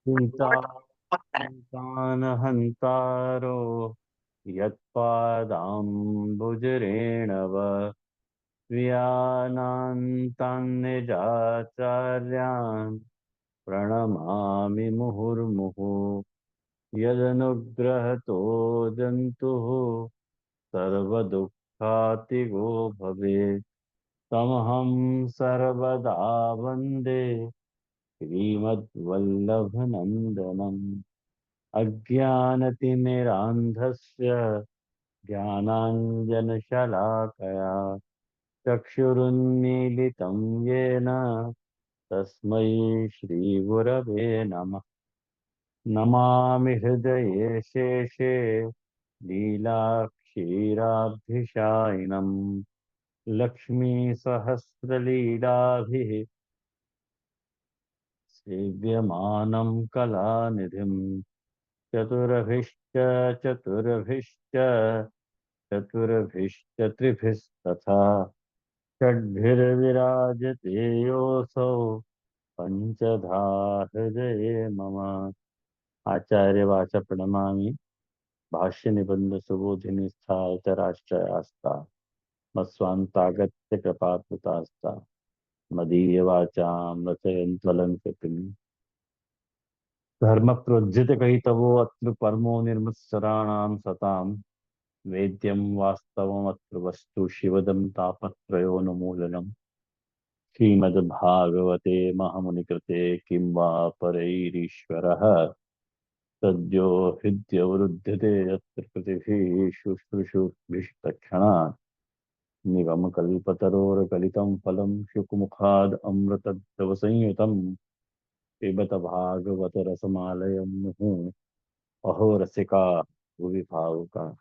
चिन्तान हन्तारो यत्पादाम्बुजरेणव व्यानान्तान्निजाचार्यान् प्रणमामि मुहुर्मुहुः यदनुग्रहतो जन्तुः सर्वदुःखातिगो भवेत् तमहं सर्वदा वन्दे श्रीमद्वल्लभनन्दनम् अज्ञानतिमिरान्धस्य ज्ञानाञ्जनशलाकया चक्षुरुन्मीलितं येन तस्मै श्रीगुरवे नमः। नमामि हृदये शेषे लीलाक्षीराब्धिशायिनम् लक्ष्मीसहस्रलीलाभिः सेव्यमानं कलानिधिम् चतुरभिश्च चतुर्भिश्च चतुर्भिश्च त्रिभिस्तथा षड्भिर्विराजते योऽसौ पञ्चधा हृदये मम। आचार्यवाच प्रणमामि भाष्य निबंध सुबोधिनी स्थायच राष्ट्रयास्ता मत्स्वान्तागत्य कृपाकृतास्ता मदीयवाचां रचयन्त्वलं कृतिम् धर्म प्रोज्झित कही तवो अत्र परमो निर्मत्सराणां सतां वेद्यं वास्तवमत्र वस्तु शिवदं तापत्रयोन्मूलनम् श्रीमद्भागवते महामुनिकृते किं वा परैरीश्वरः सद्यो हृद्यवरुध्यते यत्र कृतिभिः शुश्रूषुभिस्तक्षणात् निगमकल्पतरोर्गलितं फलं शुकमुखाद् अमृतद्रवसंयुतं पिबत भागवत रसमालयं मुहुः अहो रसिका भुवि भावुकाः।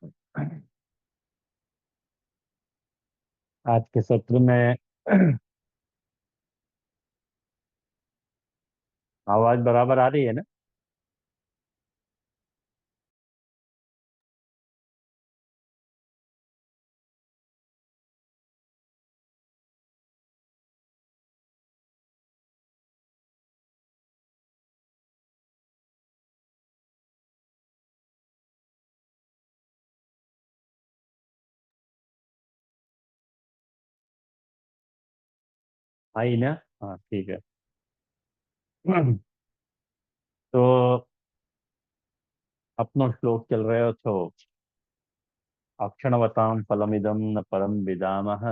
आज के सत्र में आवाज बराबर आ रही है ना? आई ना? हाँ ठीक है। तो अपनो श्लोक चल रहे हो। अक्षणवतां फलमिदं न परम विदामः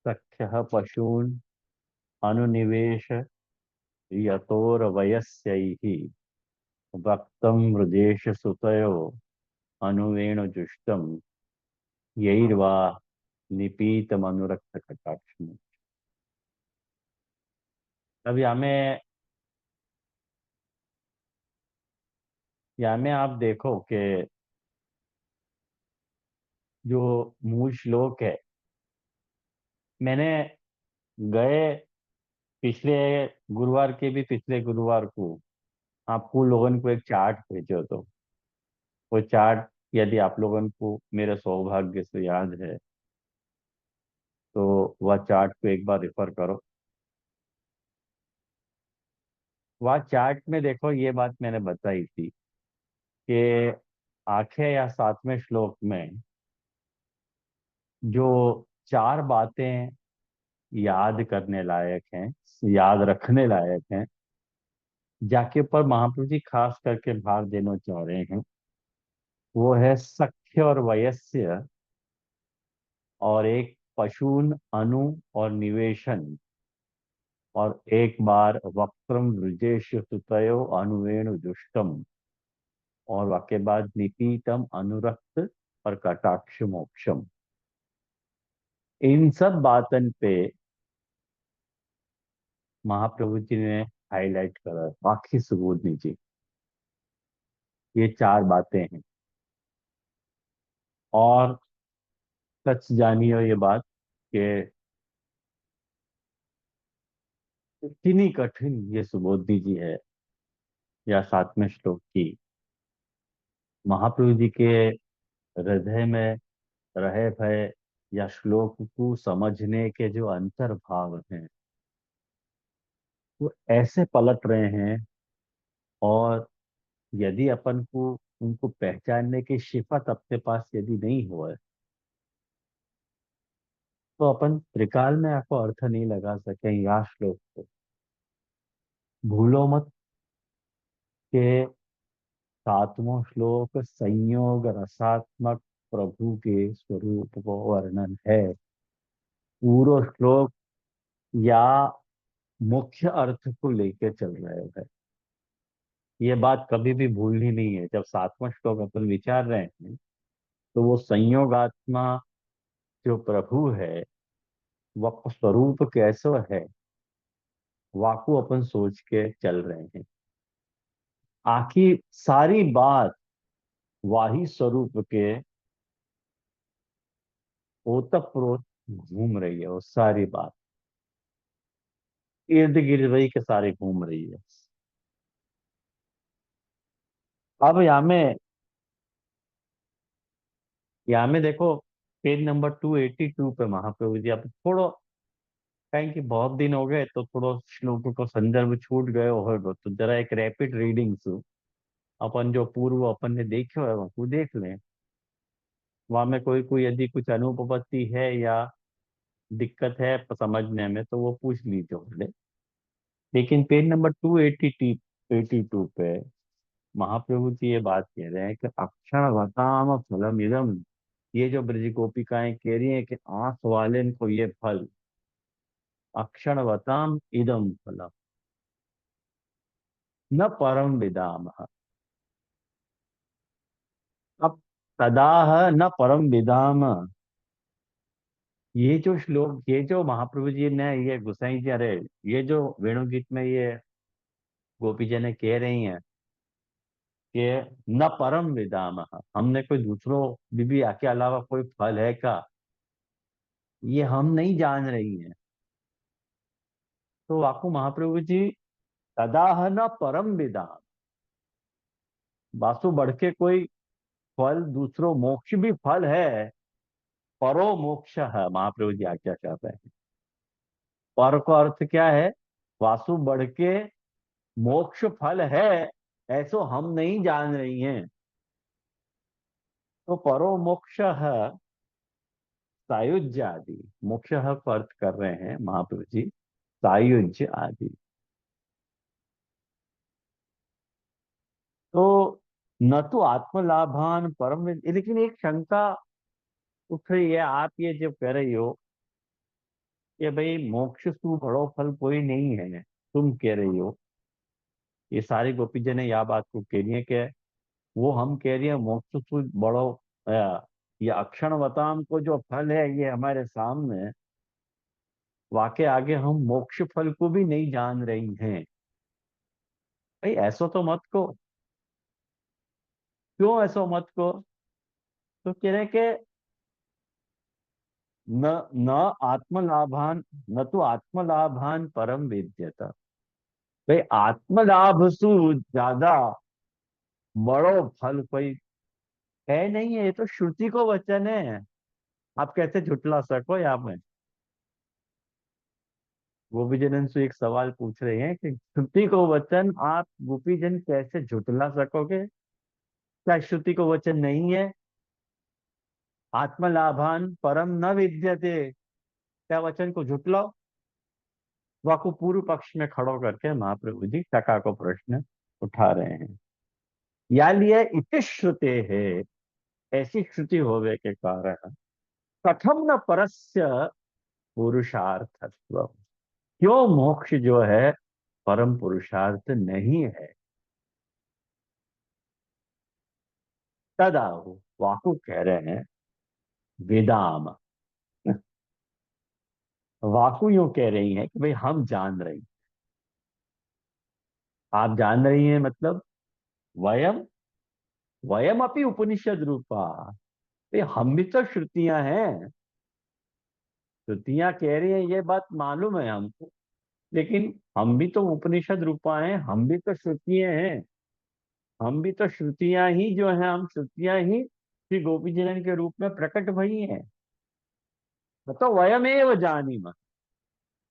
सख्यः पशून् अनुनिवेश यतोर्वयस्यैः भक्तं मृजेश सुतयो अनुवेणुजुष्टं यैर्वा निपीतमनुरक्त कटाक्षम्। अब यहाँ में आप देखो कि जो मूल श्लोक है, मैंने गए पिछले गुरुवार के भी पिछले गुरुवार को आपको लोगों को एक चार्ट भेजो। तो वो चार्ट यदि आप लोगों को मेरे सौभाग्य से याद है तो वह चार्ट को एक बार रेफर करो। वह चार्ट में देखो, ये बात मैंने बताई थी कि आखिर या 7वें श्लोक में जो चार बातें याद करने लायक हैं, याद रखने लायक हैं, जाके पर महाप्रभु जी खास करके भार देना चाह रहे हैं, वो है सख्य और वयस्य, और एक पशून अनु और निवेशन, और एक बार वक्त्रम वृजेश सुतयो अनुवेणु जुष्टम, और वाक्य बाद निपीतम अनुरक्त और कटाक्ष मोक्षम। इन सब बातन पे महाप्रभु जी ने हाईलाइट करा, बाकी सबूत नीचे ये चार बातें हैं। और सच जानियो ये बात कि इतनी कठिन ये सुबोधि जी है या 7वें श्लोक की, महाप्रभु जी के हृदय में रहे भय या श्लोक को समझने के जो अंतर्भाव हैं, वो ऐसे पलट रहे हैं। और यदि अपन को उनको पहचानने की शिफत अपने पास यदि नहीं हो है, तो अपन त्रिकाल में आपको अर्थ नहीं लगा सके या श्लोक को। भूलो मत के 7वां श्लोक संयोग रसात्मक प्रभु के स्वरूप को वर्णन है। पूरा श्लोक या मुख्य अर्थ को लेके चल रहे हैं। ये बात कभी भी भूलनी नहीं है। जब 7वां श्लोक अपन विचार रहे हैं, तो वो संयोगात्मा जो प्रभु है, वह स्वरूप कैसो है, वाकु अपन सोच के चल रहे हैं। आखिर सारी बात वाही स्वरूप के ओतप्रोत घूम रही है। वो सारी बात इर्द गिर्द वही के सारे घूम रही है। अब यहाँ में देखो, पेज नंबर 282 पे महाप्रभु जी, अब थोड़ा कहें कि बहुत दिन हो गए तो थोड़ा श्लोक को संदर्भ छूट गए हो तो जरा एक रैपिड रीडिंग सु अपन जो पूर्व अपन ने देखे है वो देख लें। वहां में कोई कोई यदि कुछ अनुपपत्ति है या दिक्कत है समझने में, तो वो पूछ लीजिए बोले। लेकिन पेज नंबर 282 पे महाप्रभु जी ये बात कह रहे हैं कि अक्षर वताम फलम इदम। ये जो ब्रज गोपिकाएं कह रही हैं कि आंख वाले को ये फल, अक्षर वताम इदम फलम न परम विदाम। अब तदाह न परम विदाम, ये जो श्लोक, ये जो महाप्रभु जी ने, ये गुसाई जी, अरे ये जो वेणुगीत में ये गोपी जी ने कह रही हैं कि न परम विदाम, हमने कोई दूसरों बीबी के अलावा कोई फल है का, ये हम नहीं जान रही हैं। तो आपको महाप्रभु जी तदाह न परम विदाम, वासु बढ़ के कोई फल दूसरों मोक्ष भी फल है। परो मोक्ष है, महाप्रभु जी आज्ञा कर रहे हैं। पर का अर्थ क्या है? वासु बढ़ के मोक्ष फल है, ऐसो हम नहीं जान रही हैं। तो परो मोक्ष है सायुज्य आदि, मोक्ष को अर्थ कर रहे हैं महाप्रभु जी सायुज्य आदि। तो न तो आत्मलाभान परम लेकिन एक शंका उठ रही है, आप ये जो कह रही हो कि भाई मोक्ष सु बड़ो फल कोई नहीं है, तुम कह रही हो, ये सारी गोपी जन यह बात को कह रही है कि वो हम कह रही है मोक्ष सु बड़ो, ये अक्षणवताम को जो फल है ये हमारे सामने है। वाके आगे हम मोक्ष फल को भी नहीं जान रही हैं। भाई ऐसा तो मत को, क्यों ऐसा मत को? तो कह रहे कि न न आत्मलाभान, न तो आत्मलाभान परम विद्यता। भाई आत्मलाभ सु ज्यादा बड़ो फल कोई है नहीं है। ये तो श्रुति को वचन है, आप कैसे झुटला सको यहाँ पे? गोपीजन से एक सवाल पूछ रहे हैं कि श्रुति को वचन आप गोपीजन कैसे झुटला सकोगे? क्या श्रुति को वचन नहीं है? आत्मलाभान परम न विद्यते, क्या वचन को झुटलाओ? वाको पूर्व पक्ष में खड़ो करके महाप्रभु जी टका को प्रश्न उठा रहे हैं। या लिए इति श्रुते है, ऐसी श्रुति होवे के कारण कथम न परस्य पुरुषार्थत्व, क्यों मोक्ष जो है परम पुरुषार्थ नहीं है? तदाहु वाकु कह रहे हैं वेदाम, वाकु यूं कह रही हैं कि भाई हम जान रही, आप जान रही हैं मतलब वयम, वयम अपनी उपनिषद रूपा। भाई हम भी तो श्रुतियां हैं, श्रुतियां कह रही हैं ये बात मालूम है हमको, लेकिन हम भी तो उपनिषद रूपा हैं, हम भी तो श्रुतियां हैं। हम भी तो श्रुतियां ही जो है, हम श्रुतियां ही श्री गोपी जन के रूप में प्रकट भई हैं। तो वयमेव जानीम,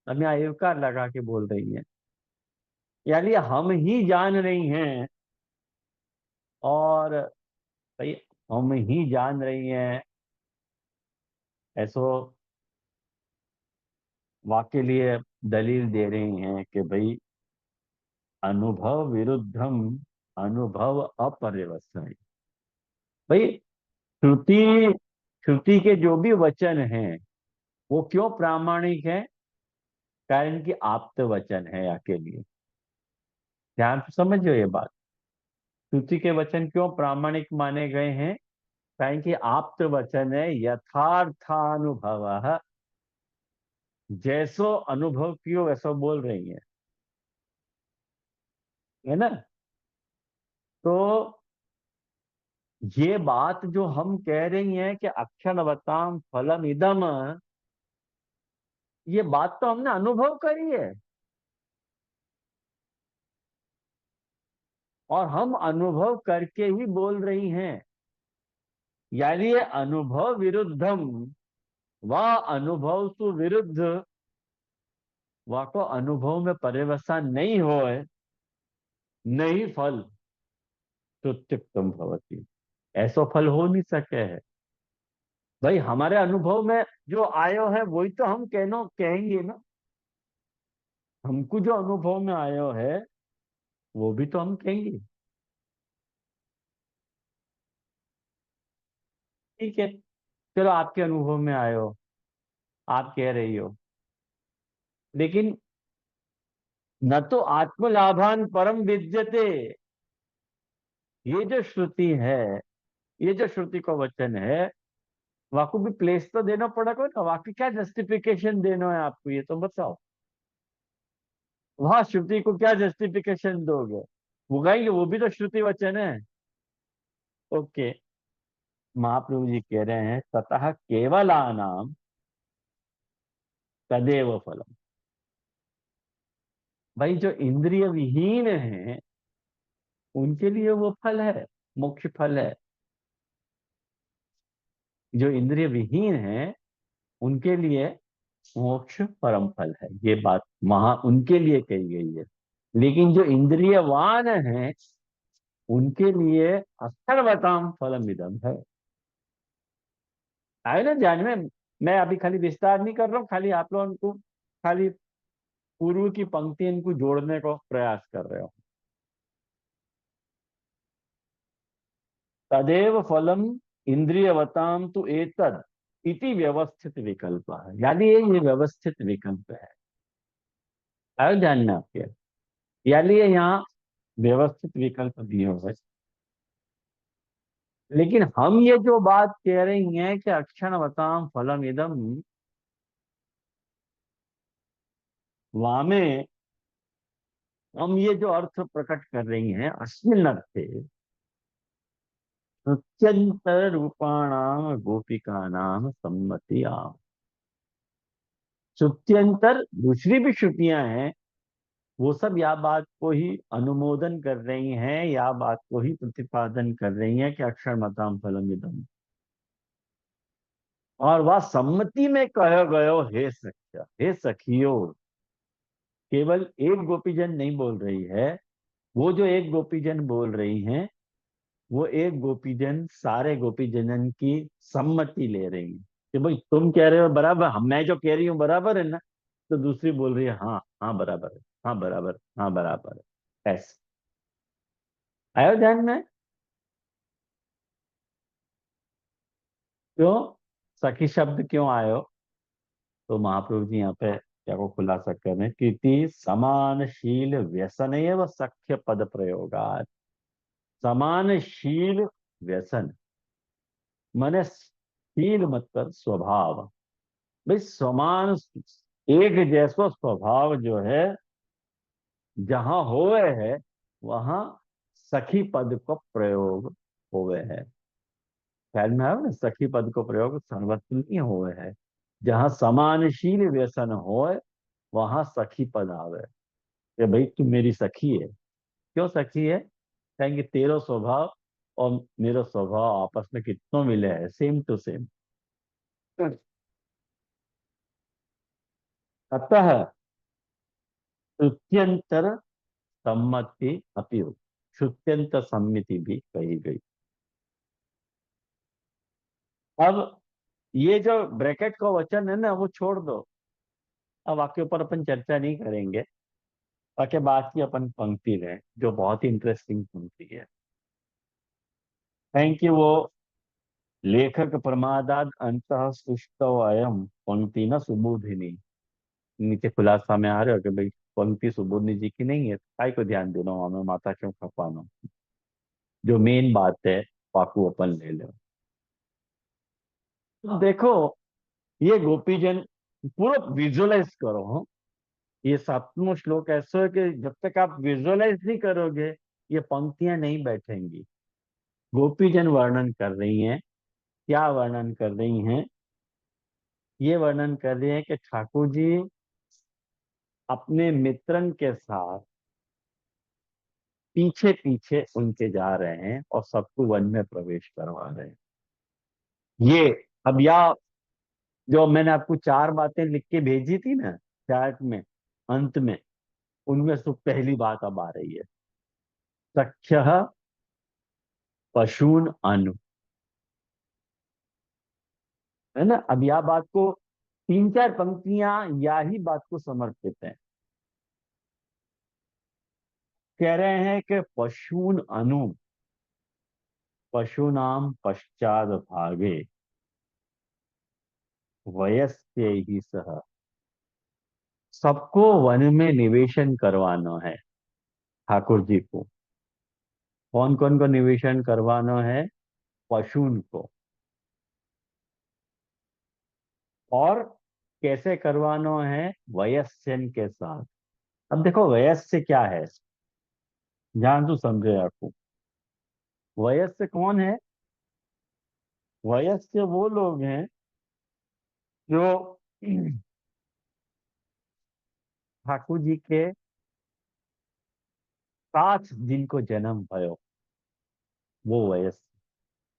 अब यहाँ एवकार लगा के बोल रही है। यानी हम ही जान रही हैं, और भाई हम ही जान रही हैं, ऐसो वाक्य लिए दलील दे रही हैं कि भाई अनुभव विरुद्धम अनुभव अपर्यवसायी। भाई श्रुति, श्रुति के जो भी वचन हैं वो क्यों प्रामाणिक है? कारण कि आप्त वचन है आपके लिए। ध्यान से समझो ये बात। श्रुति के वचन क्यों प्रामाणिक माने गए हैं? कारण कि आप्त वचन है, यथार्थानुभव, जैसो अनुभव कियो वैसो बोल रही है ना? तो ये बात जो हम कह रही हैं कि अक्षरवताम फलम इदम, ये बात तो हमने अनुभव करी है, और हम अनुभव करके ही बोल रही हैं। यानी ये अनुभव विरुद्धम, वह अनुभव सु विरुद्ध, वह को अनुभव में पर्यवसान नहीं होए, नहीं फल प्रत्युक्तम भवती, ऐसा फल हो नहीं सके है। भाई हमारे अनुभव में जो आयो है वही तो हम कहनो कहेंगे ना। हमको जो अनुभव में आयो है वो भी तो हम कहेंगे। ठीक है, चलो आपके अनुभव में आयो, आप कह रही हो, लेकिन न तो आत्मलाभान परम विद्यते, ये जो श्रुति है, ये जो श्रुति का वचन है, वाको भी प्लेस तो देना पड़ेगा ना। वाकई क्या जस्टिफिकेशन देना है आपको, ये तो बताओ। वहां श्रुति को क्या जस्टिफिकेशन दोगे? वो कहेंगे वो भी तो श्रुति वचन है। ओके, महाप्रभु जी कह रहे हैं ततः केवलानाम तदेव फलम। भाई जो इंद्रिय विहीन है उनके लिए वो फल है, मुख्य फल है। जो इंद्रिय विहीन है उनके लिए मोक्ष परम फल है, ये बात वहां उनके लिए कही गई है। लेकिन जो इंद्रियवान है उनके लिए अथर्वताम फलम इदम है। आए ना ध्यान में? मैं अभी खाली विस्तार नहीं कर रहा हूँ, खाली आप लोगों को खाली पूर्व की पंक्ति इनको जोड़ने को प्रयास कर रहे हो। तदेव फलम इंद्रियवताम तो एतद इति व्यवस्थित विकल्प है, यानी ये व्यवस्थित विकल्प है। आयो ध्यान में आपके? यानी ये यहाँ व्यवस्थित विकल्प दिए हुए। लेकिन हम ये जो बात कह रही हैं कि अक्षरवताम फलम इदम, वामे हम ये जो अर्थ प्रकट कर रही हैं अस्मिन अर्थे नृत्यंतर रूपाणाम गोपिका नाम सम्मति आम। श्रुत्यंतर दूसरी भी श्रुतियां हैं, वो सब या बात को ही अनुमोदन कर रही हैं, या बात को ही प्रतिपादन कर रही हैं कि अक्षर मताम फलम इदम। और वह सम्मति में कह गयो हे सख्या, हे सखियो। केवल एक गोपीजन नहीं बोल रही है, वो जो एक गोपीजन बोल रही हैं वो एक गोपीजन सारे गोपीजनन की सम्मति ले रही है कि भाई तुम कह रहे हो बराबर, हम मैं जो कह रही हूँ बराबर है ना। तो दूसरी बोल रही है हाँ हाँ बराबर है, हाँ बराबर, हाँ बराबर है, ऐसे। आयो ध्यान में? क्यों सखी शब्द क्यों आयो? तो महाप्रभु जी यहाँ पे क्या को खुलासा कर रहे हैं, कृति समानशील व्यसन व सख्य पद प्रयोगात। समानशील व्यसन माने शील मतलब स्वभाव। भाई समान, एक जैसा स्वभाव जो है जहां होवे है वहां सखी पद को प्रयोग होवे है। ख्याल में आयो ना, सखी पद को प्रयोग सर्वत्र नहीं होवे है। जहां समानशील व्यसन होए वहां सखी पद आवे कि भाई तू मेरी सखी है। क्यों सखी है? कहेंगे तेरा स्वभाव और मेरा स्वभाव आपस में कितना मिले है, सेम टू सेम। अतः श्रुत्यंतर सम्मति अपि श्रुत्यंत सम्मिति भी कही गई। अब ये जो ब्रैकेट का वचन है ना वो छोड़ दो, अब आपके ऊपर अपन चर्चा नहीं करेंगे। ताकि बात की अपन पंक्ति लें जो बहुत ही इंटरेस्टिंग पंक्ति है कि वो लेखक प्रमादाद अंतः सुष्टव अयम पंक्ति न सुबोधिनी। नीचे खुलासा में आ रहे हो कि भाई पंक्ति सुबोधनी जी की नहीं है, काय को ध्यान देना हमें, माता क्यों खपाना। जो मेन बात है पाकू अपन ले लो। तो देखो ये गोपीजन पूरा विजुअलाइज करो, हाँ? ये सातवां श्लोक ऐसा है कि जब तक आप विजुअलाइज नहीं करोगे ये पंक्तियां नहीं बैठेंगी। गोपीजन वर्णन कर रही हैं, क्या वर्णन कर रही हैं? ये वर्णन कर रही हैं कि ठाकुर जी अपने मित्रन के साथ पीछे पीछे उनके जा रहे हैं और सबको वन में प्रवेश करवा रहे हैं। ये अब या जो मैंने आपको चार बातें लिख के भेजी थी ना चैट में अंत में, उनमें से पहली बात अब आ रही है, सख्य पशून अनु। है ना? अब यह बात को तीन चार पंक्तियां या ही बात को समर्पित है। कह रहे हैं कि पशून अनु पशूनाम पश्चात भागे वयस्य ही सह। सबको वन में निवेशन करवाना है ठाकुर जी को। कौन कौन को निवेशन करवाना है? पशुन को। और कैसे करवाना है? वयस्यन के साथ। अब देखो वयस्य क्या है, ध्यान तो समझे आपको। वयस्य कौन है? वयस्य वो लोग हैं जो ठाकुर जी के साथ जिनको जन्म भयो, वो वयस्य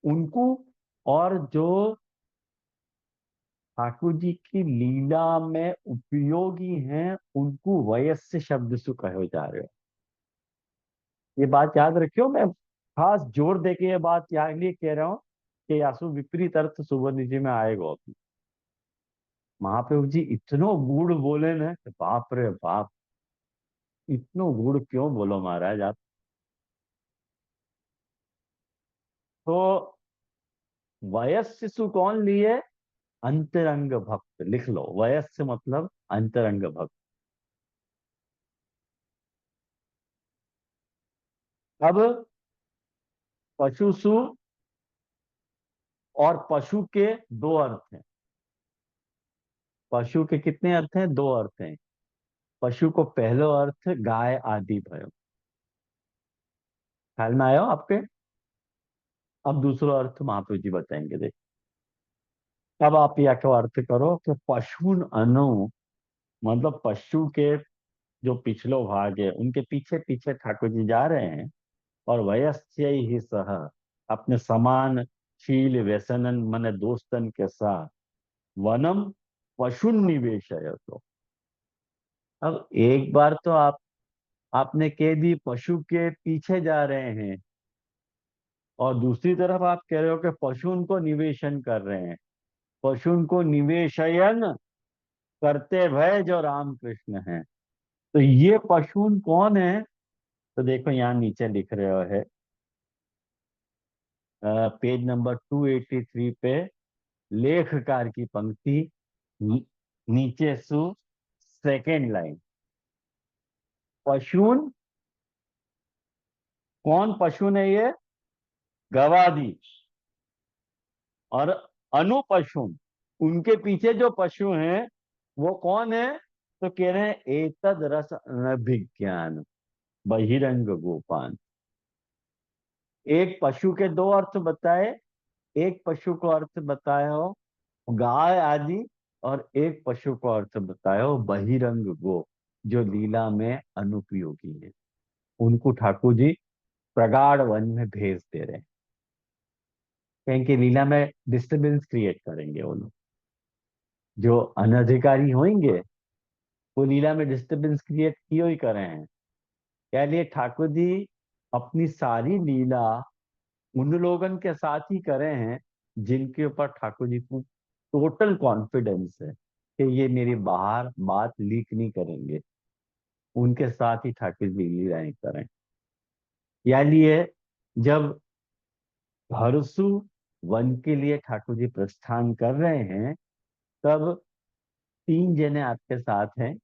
उनको। और जो ठाकुर जी की लीला में उपयोगी हैं उनको वयस्य शब्द से कहे जा रहे हो। ये बात याद रखियो, मैं खास जोर दे के ये बात यहाँ लिए कह रहा हूँ कि यासु विपरीत अर्थ सुवर्ण जी में आएगा अभी। महाप्रभु जी इतनो गुड़ बोले ना कि बाप रे बाप, इतनो गुड़ क्यों बोलो महाराज आप। तो वयस्य सु कौन लिए? अंतरंग भक्त, लिख लो, वयस्य मतलब अंतरंग भक्त। अब पशुसु और पशु के दो अर्थ हैं। पशु के कितने अर्थ हैं? दो अर्थ हैं। पशु को पहलो अर्थ गाय आदि भयो, ख्याल में आयो आपके? अब दूसरा अर्थ महाप्रभु जी बताएंगे, देख। अब आप यह क्या अर्थ करो कि पशुन अनु मतलब पशु के जो पिछलो भाग है उनके पीछे पीछे ठाकुर जी जा रहे हैं। और वयस्य ही सह अपने समान शील व्यसनन मन दोस्तन के साथ वनम पशु निवेशय। तो अब एक बार तो आपने कह दी पशु के पीछे जा रहे हैं, और दूसरी तरफ आप कह रहे हो कि पशु उनको निवेशन कर रहे हैं। पशु उनको निवेशयन करते भय जो राम कृष्ण हैं। तो ये पशु कौन है? तो देखो यहाँ नीचे लिख रहे हो है, पेज नंबर 283 पे लेखकार की पंक्ति, नी- नीचे सु सेकेंड लाइन। पशुन कौन? पशु है ये गवादी। और अनुपशुन उनके पीछे जो पशु हैं वो कौन है? तो कह रहे हैं एतद रस अनभिज्ञान बहिरंग गोपान। एक पशु के दो अर्थ बताए, एक पशु को अर्थ बताया हो गाय आदि, और एक पशु को अर्थ बताया हो बहिरंग गो, जो लीला में अनुपयोगी है। उनको ठाकुर जी प्रगाढ़ वन में भेज दे रहे हैं, कहीं की लीला में डिस्टरबेंस क्रिएट करेंगे वो लोग। जो अनधिकारी होंगे वो लीला में डिस्टरबेंस क्रिएट किए ही कर रहे हैं। यानी ठाकुर जी अपनी सारी लीला उन लोगन के साथ ही करे हैं जिनके ऊपर ठाकुर जी को टोटल कॉन्फिडेंस है कि ये मेरी बाहर बात लीक नहीं करेंगे। उनके साथ ही ठाकुर जी लीलाएं करें। यानी ये जब हरसु वन के लिए ठाकुर जी प्रस्थान कर रहे हैं, तब तीन जने आपके साथ हैं,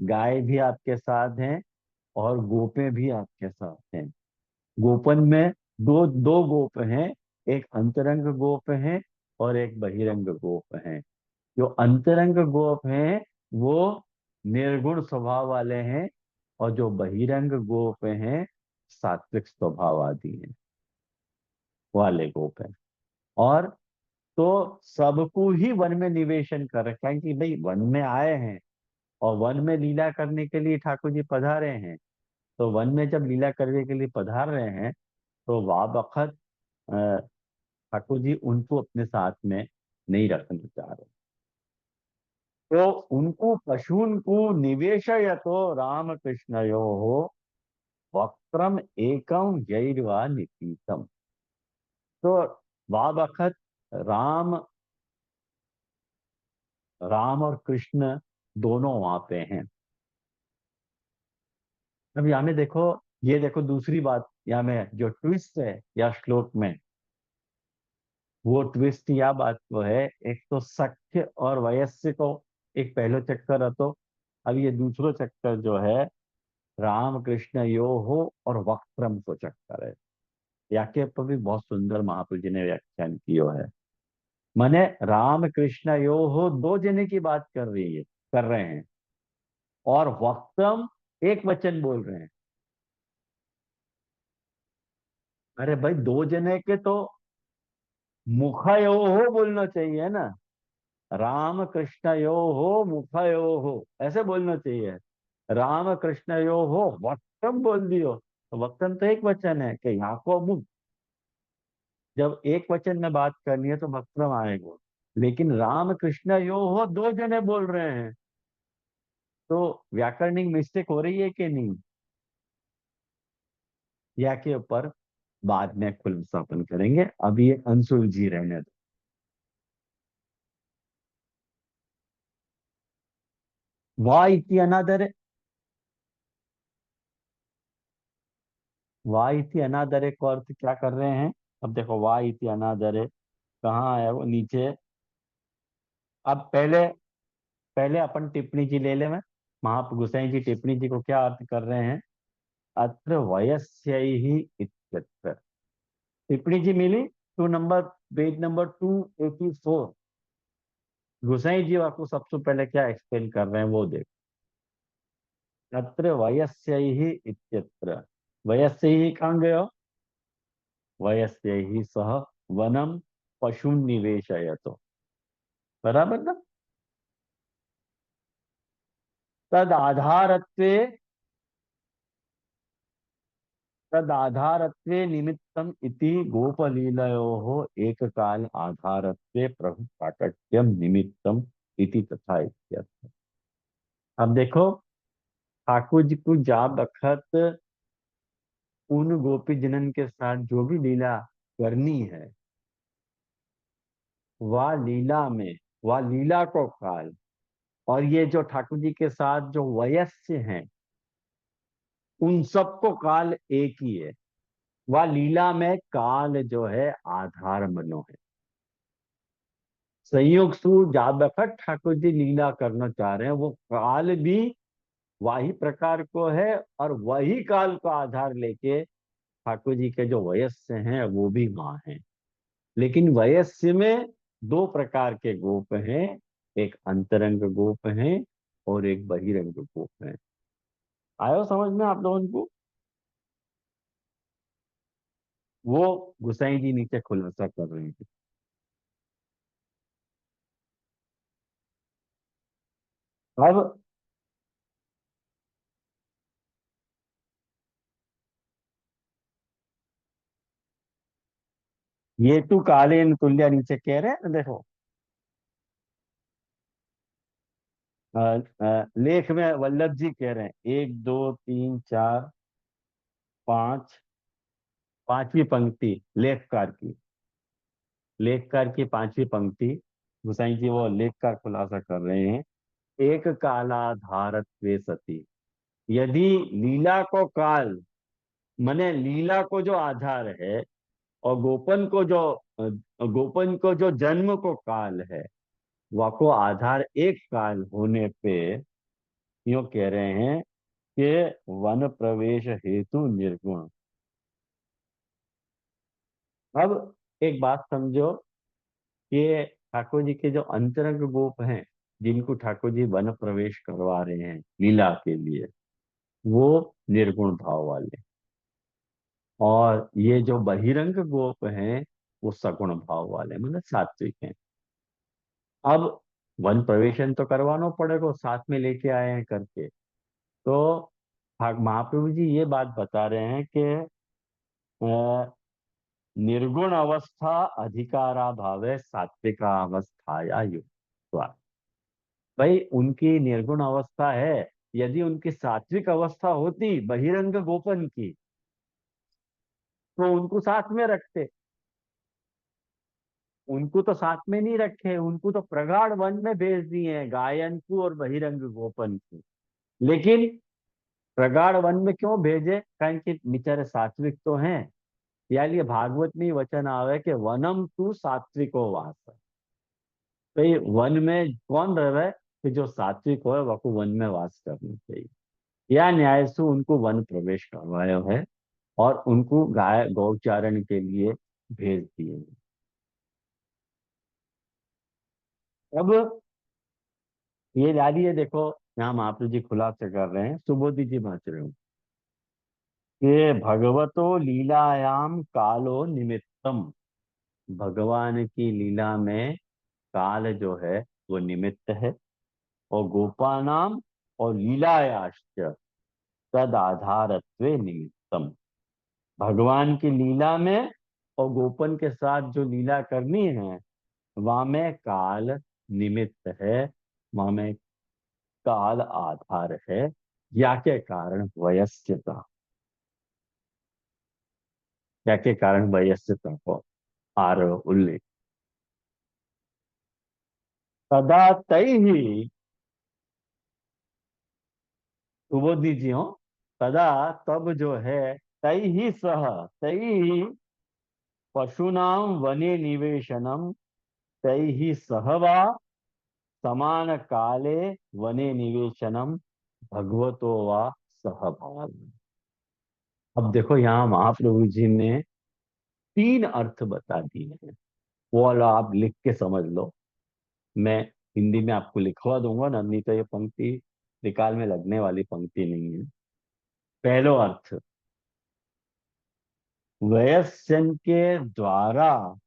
गाय भी आपके साथ हैं और गोपे भी आपके साथ हैं। गोपन में दो दो गोप हैं, एक अंतरंग गोप है और एक बहिरंग गोप है। जो अंतरंग गोप हैं वो निर्गुण स्वभाव वाले हैं, और जो बहिरंग गोप हैं सात्विक स्वभाववादी हैं, वाले गोप हैं। और तो सबको ही वन में निवेशन कर रखा है कि भाई वन में आए हैं और वन में लीला करने के लिए ठाकुर जी पधारे हैं। तो वन में जब लीला करने के लिए पधार रहे हैं, तो वाबखत ठाकुर जी उनको अपने साथ में नहीं रखना चाह रहे। तो उनको पशून को निवेशयतो राम कृष्णयो हो वक्त्रम एकम यैर्वा नितीतम। तो वाबखत राम राम और कृष्ण दोनों वहां पे हैं। अब यहाँ में देखो, ये देखो दूसरी बात यहाँ में जो ट्विस्ट है या श्लोक में, वो ट्विस्ट या बात को है। एक तो सख्य और वयस्क को एक पहलो चक्कर है, तो अब ये दूसरो चक्कर जो है राम कृष्ण यो हो और वक्त्रम को चक्कर है। याके पर भी बहुत सुंदर महापुरुष जी ने व्याख्यान किया है। माने राम कृष्ण यो हो दो जने की बात कर रहे हैं, और वक्त्रम एक वचन बोल रहे हैं। अरे भाई दो जने के तो मुखयो हो बोलना चाहिए ना। राम कृष्ण यो हो मुखयो हो ऐसे बोलना चाहिए। राम कृष्ण यो हो वक्तम बोल दियो, तो वक्तम तो एक वचन है कि यहाँ को मुख। जब एक वचन में बात करनी है तो वक्तम आएगा। लेकिन राम कृष्ण यो हो दो जने बोल रहे हैं, तो व्याकरणिक मिस्टेक हो रही है कि नहीं, या के ऊपर बाद में खुलसापन करेंगे। अभी ये अनसुलझी रहने दो। वाह इति अनादर, वाह इति अनादरे को अर्थ क्या कर रहे हैं। अब देखो वाह इति अनादरे कहाँ है, वो नीचे। अब पहले पहले अपन टिप्पणी जी ले ले में। महाप गोसाई जी टिप्पणी जी को क्या अर्थ कर रहे हैं। अत्र वयस्य ही इत्यत्र। टिप्पणी जी मिली टू नंबर, पेज नंबर 284। गोसाई जी आपको सबसे पहले क्या एक्सप्लेन कर रहे हैं वो देखो। अत्र वयस्य ही इत्यत्र। वयस्य ही कहाँ गयो। वयस्य ही सह वनम पशु निवेशयतो। बराबर ना। तद आधारत्वे तद आधारत्वे निमित्तम इति गोपलीलयोः एक काल आधारत्वे प्रभु काकट्यम निमित्तम इति तथा इत्यर्थ। अब देखो ठाकुर जी को जा बखत उन गोपी जनन के साथ जो भी लीला करनी है, वह लीला में, वह लीला को काल, और ये जो ठाकुर जी के साथ जो वयस्य हैं उन सबको काल एक ही है। वह लीला में काल जो है आधार बनो है। संयोग सु जब बखत ठाकुर जी लीला करना चाह रहे हैं, वो काल भी वही प्रकार को है, और वही काल को आधार लेके ठाकुर जी के जो वयस्य हैं वो भी वहां हैं। लेकिन वयस्य में दो प्रकार के गोप हैं, एक अंतरंग गोप हैं और एक बहिरंग गोप हैं। आयो समझ में आप लोगों को। वो गुसाई जी नीचे खुलासा कर रहे हैं। अब ये तू कालीन तुल्य नीचे कह रहे हैं ना, देखो लेख में वल्लभ जी कह रहे हैं 1 2 3 4 पांच, पांचवी पंक्ति लेखकार की, लेखकार की पांचवी पंक्ति, गुसाई जी वो लेख का खुलासा कर रहे हैं। एक कालाधारत्वे सती, यदि लीला को काल, माने लीला को जो आधार है, और गोपन को जो जन्म को काल है, वह को आधार एक काल होने पे यूं कह रहे हैं कि वन प्रवेश हेतु निर्गुण। अब एक बात समझो कि ठाकुर जी के जो अंतरंग गोप हैं, जिनको ठाकुर जी वन प्रवेश करवा रहे हैं लीला के लिए, वो निर्गुण भाव वाले, और ये जो बहिरंग गोप हैं वो सगुण भाव वाले, मतलब सात्विक हैं। अब वन प्रवेशन तो करवाना पड़ेगा, साथ में लेके आए हैं करके। तो महाप्रभु जी ये बात बता रहे हैं कि निर्गुण अवस्था अधिकारा भावे सात्विका अवस्थाया युक्त्वा। भाई उनकी निर्गुण अवस्था है, यदि उनकी सात्विक अवस्था होती बहिरंग गोपन की, तो उनको साथ में रखते। उनको तो साथ में नहीं रखे, उनको तो प्रगाढ़ वन में भेज दिए हैं, गायन को और बहिरंग गोपन को। लेकिन प्रगाढ़ वन में क्यों भेजे, कारण कि बेचारे सात्विक तो हैं। यानी ये भागवत में ही वचन आवे कि वनम तू सात्विको वास। भाई वन में कौन रहे, कि जो सात्विक हो वह को वन में वास करना चाहिए। या न्याय से उनको वन प्रवेश करवाया है, और उनको गाय गौचारण के लिए भेज दिए हैं। अब ये डालिए देखो, यहाँ महाप्रभु जी खुलासा कर रहे हैं, सुबोधि जी बात रहे हो कि भगवतो लीलायाम कालो निमित्तम, भगवान की लीला में काल जो है वो निमित्त है, और गोपानाम और लीलायाश्च तद आधारत्वे निमित्तम, भगवान की लीला में और गोपन के साथ जो लीला करनी है, वहां में काल निमित्त है, वहां में काल आधार है। या के कारण वयस्यता, या के कारण वयस्यता को आर उल्लेख। तदा तई ही, सुबोध दीजिए हो, तदा तब जो है, तई ही सह, तई ही पशुनाम वने निवेशनम, तई ही सहवा समान काले वने निवेशनम भगवतो वा सहभाग। अब देखो यहाँ महाप्रभु जी ने तीन अर्थ बता दिए हैं, वो वाला आप लिख के समझ लो। मैं हिंदी में आपको लिखवा दूंगा ना, नहीं तो ये पंक्ति निकाल में लगने वाली पंक्ति नहीं है। पहलो अर्थ, वयस्यन के द्वारा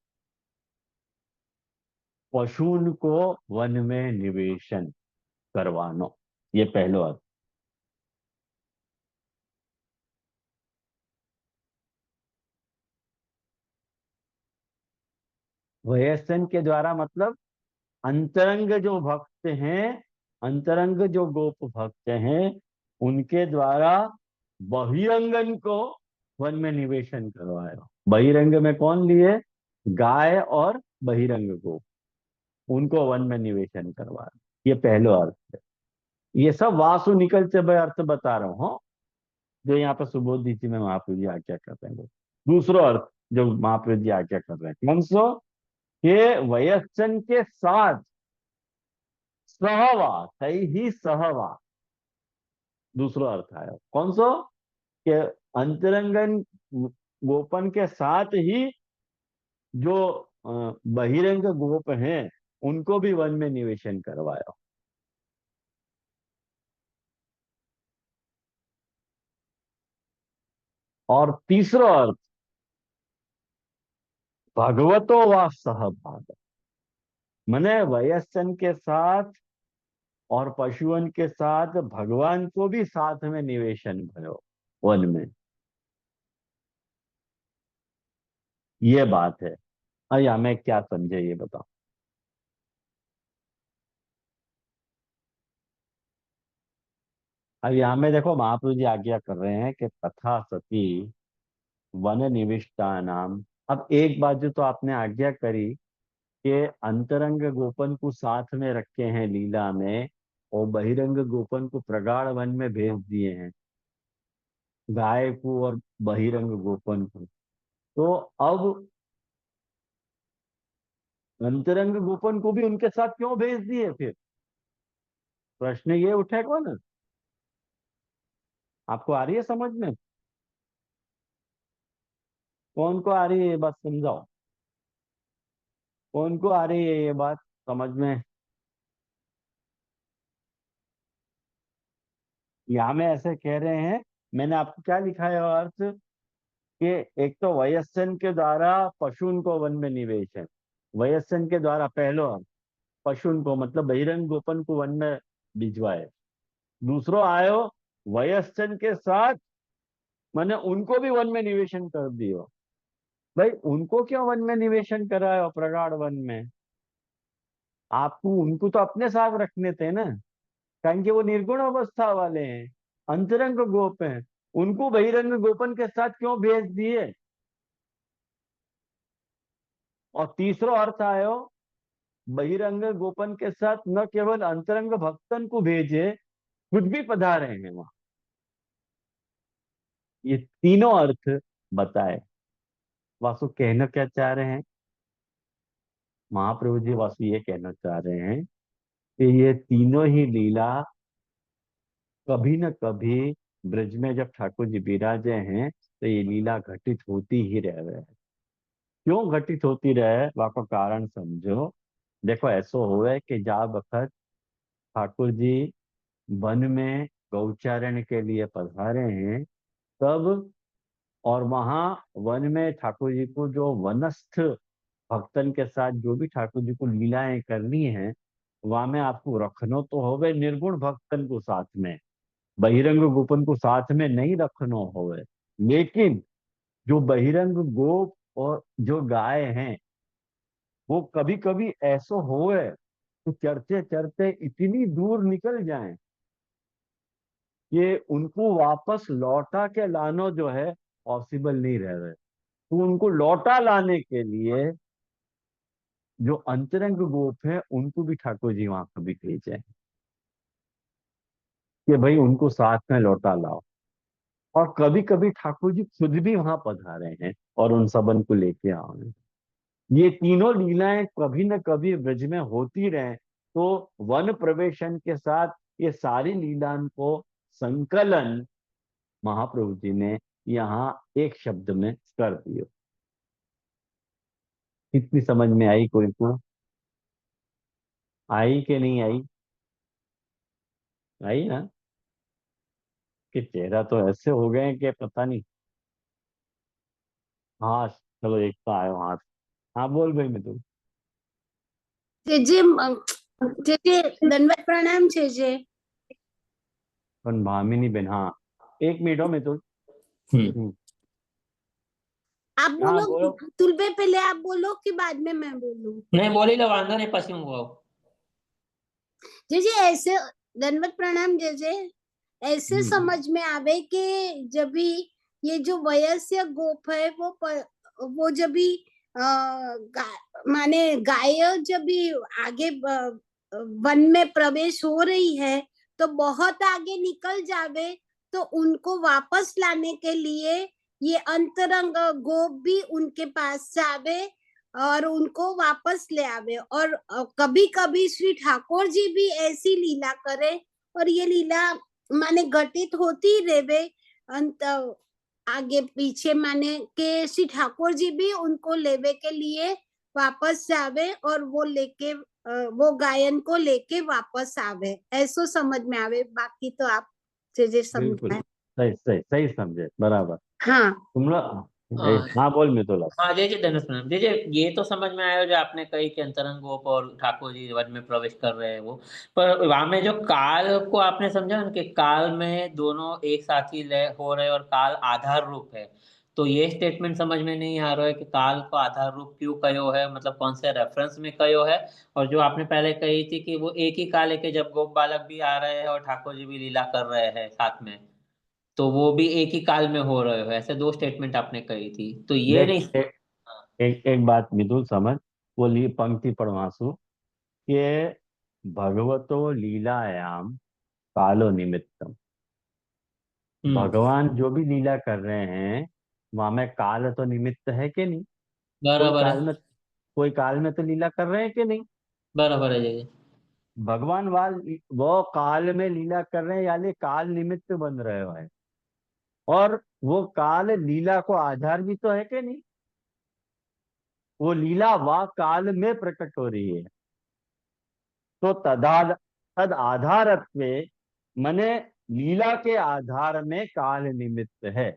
पशुन को वन में निवेशन करवानो, ये पहलो अर्थ। वयस्यन के द्वारा मतलब अंतरंग जो भक्त हैं, अंतरंग जो गोप भक्त हैं, उनके द्वारा बहिरंगन को वन में निवेशन करवाया। बहिरंग में कौन लिए, गाय और बहिरंग गोप, उनको वन में निवेशन करवाया। ये पहलो अर्थ है। ये सब वासु निकल से मैं अर्थ बता रहा हूँ, जो यहाँ पे सुबोध जी में महाप्रभु जी आज्ञा कर रहे हैं। दूसरो अर्थ जो महाप्रभु जी आज्ञा कर रहे हैं, कौन सो, के वयस्सन के साथ सहवा, सही ही सहवा, दूसरा अर्थ आया। कौन सो, कि अंतरंगन गोपन के साथ ही जो बहिरंग गोप हैं, उनको भी वन में निवेशन करवाया। और तीसरा अर्थ, भगवतो व सहभाग, मने वयस्सन के साथ और पशुअन के साथ भगवान को भी साथ में निवेशन भयो वन में, ये बात है। अरे हमें क्या समझे ये बताओ। अब यहाँ में देखो महाप्रभु जी आज्ञा कर रहे हैं कि तथा सती वन निविष्टा नाम। अब एक बाजू तो आपने आज्ञा करी कि अंतरंग गोपन को साथ में रखे हैं लीला में, और बहिरंग गोपन को प्रगाढ़ वन में भेज दिए हैं, गाय को और बहिरंग गोपन को। तो अब अंतरंग गोपन को भी उनके साथ क्यों भेज दिए फिर? प्रश्न ये उठेगा ना। आपको आ रही है समझ में? कौन को आ रही है ये बात समझाओ। कौन को आ रही है ये बात समझ में? यहाँ में ऐसे कह रहे हैं, मैंने आपको क्या लिखा है अर्थ, कि एक तो वयस्सन के द्वारा पशुन को वन में निवेश है। वयस्सन के द्वारा पहलो पशुन को मतलब बहिरंग गोपन को वन में भिजवाए। दूसरो आयो वयस्सन के साथ, मैंने उनको भी वन में निवेशन कर दियो। भाई उनको क्यों वन में निवेशन करायो प्रगाढ़ वन में? आपको उनको तो अपने साथ रखने थे ना, कारण कि वो निर्गुण अवस्था वाले हैं, अंतरंग गोप हैं। उनको बहिरंग गोपन के साथ क्यों भेज दिए? और तीसरा अर्थ आयो बहिरंग गोपन के साथ न केवल अंतरंग भक्तन को भेजे, खुद भी पधारे हैं वहां। ये तीनों अर्थ बताए। वासु कहना क्या चाह रहे हैं? महाप्रभु जी वासु ये कहना चाह रहे हैं कि ये तीनों ही लीला कभी न कभी ब्रज में जब ठाकुर जी विराजे हैं तो ये लीला घटित होती ही रह रहे हैं। क्यों घटित होती रहे वाको कारण समझो। देखो ऐसो हुए कि जा बखत ठाकुर जी वन में गौचारण के लिए पधारे हैं तब, और वहां वन में ठाकुर जी को जो वनस्थ भक्तन के साथ जो भी ठाकुर जी को लीलाएं करनी है, वहां में आपको रखनो तो होवे निर्गुण भक्तन को साथ में, बहिरंग गोपन को साथ में नहीं रखनो होवे। लेकिन जो बहिरंग गोप और जो गाय हैं, वो कभी कभी ऐसो होवे तो चढ़ते चढ़ते इतनी दूर निकल जाएं कि उनको वापस लौटा के लाना जो है पॉसिबल नहीं रह रहे। तो उनको लौटा लाने के लिए जो अंतरंग गोप है उनको भी ठाकुर जी वहां कभी भेजे कि भाई उनको साथ में लौटा लाओ। और कभी कभी ठाकुर जी खुद भी वहां पधारे हैं और उन सबन को लेके आओ। ये तीनों लीलाएं कभी न कभी ब्रज में होती रहे, तो वन प्रवेशन के साथ ये सारी लीलाओं को संकलन महाप्रभु जी ने यहाँ एक शब्द में कर दिया। कितनी समझ में आई कोई को? आई कि नहीं आई? आई ना? कि चेहरा तो ऐसे हो गए हैं कि पता नहीं। हाँ चलो एक तो आयो हाथ। हाँ बोल भाई मैं तो। જે જે જે જે દંડવત પ્રણામ છે જે पण भामिनी बहन, हाँ एक मिनट हो मैं तो। हम्म, आप हाँ बोलो। बोलो। तुलबे पहले आप बोलो कि बाद में मैं बोलूं? नहीं बोली लो वांधा नहीं पसी हूँ जे जे ऐसे दंडवत प्रणाम जे जे ऐसे हम्म, समझ में आवे कि जब भी ये जो वयस्क गोप है वो जब भी माने गाय जब भी आगे वन में प्रवेश हो रही है तो बहुत आगे निकल जावे, तो उनको वापस लाने के लिए ये अंतरंग गोप भी उनके पास जावे और उनको वापस ले आवे। और कभी कभी श्री ठाकुर जी भी ऐसी लीला करे और ये लीला माने घटित होती रेवे अंत आगे पीछे, माने के श्री ठाकुर जी भी उनको लेवे के लिए वापस जावे और वो लेके वो गायन को लेके वापस आवे, ऐसो समझ में आवे। बाकी तो आप जे बिल्कुल समझाए। सही सही सही समझे बराबर। हाँ तुम लोग हाँ। हाँ बोल मैं तो लग। हाँ जय जय धनुष प्रणाम जय जय। ये तो समझ में आया जो आपने कही कि अंतरंग गोप और ठाकुर जी वन में प्रवेश कर रहे हैं वो। पर वहां में जो काल को आपने समझा ना कि काल में दोनों एक साथ ही लय हो रहे हैं और काल आधार रूप है। तो ये स्टेटमेंट समझ में नहीं आ रहा है कि काल को आधार रूप क्यों कयो है, मतलब कौन से रेफरेंस में कयो है। और जो आपने पहले कही थी कि वो एक ही काल है कि जब गोप बालक भी आ रहे हैं और ठाकुर जी भी लीला कर रहे हैं साथ में, तो वो भी एक ही काल में हो रहे हो, ऐसे दो स्टेटमेंट आपने कही थी, तो ये देख, नहीं। हाँ। एक बात मिथुन समझ, वो पंक्ति पढ़वासु कि भगवतो लीलायाम कालो निमित्तम। हम्म। भगवान जो भी लीला कर रहे हैं वहां में काल तो निमित्त है कि नहीं? कोई बराबर काल है। में कोई काल में तो लीला कर रहे हैं कि नहीं? बराबर है जी। भगवान वो काल में लीला कर रहे हैं, यानी काल निमित्त बन रहे हैं। और वो काल लीला को आधार भी तो है कि नहीं? वो लीला वह काल में प्रकट हो रही है। तो तद आधारत्व मने लीला के आधार में काल निमित्त है।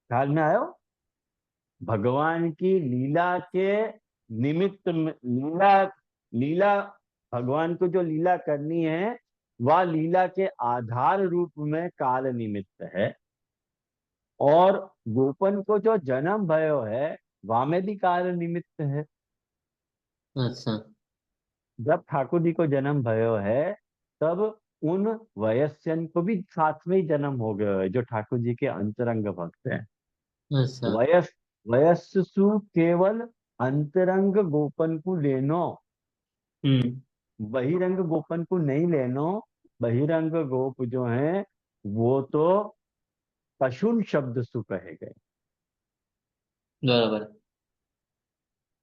ख्याल में आयो? भगवान की लीला के निमित्त लीला लीला भगवान को जो लीला करनी है वह लीला के आधार रूप में काल निमित्त है। और गोपन को जो जन्म भयो है वहां में भी काल निमित्त है। अच्छा। जब ठाकुर जी को जन्म भयो है तब उन वयस्यन को भी साथ में ही जन्म हो गया है जो ठाकुर जी के अंतरंग भक्त हैं। अच्छा। वयस वयस्सु केवल अंतरंग गोपन को लेनो, हम्म। बहिरंग गोपन को नहीं लेनो। बहिरंग गोप जो है वो तो पशुन शब्द सु कहे गए। बराबर।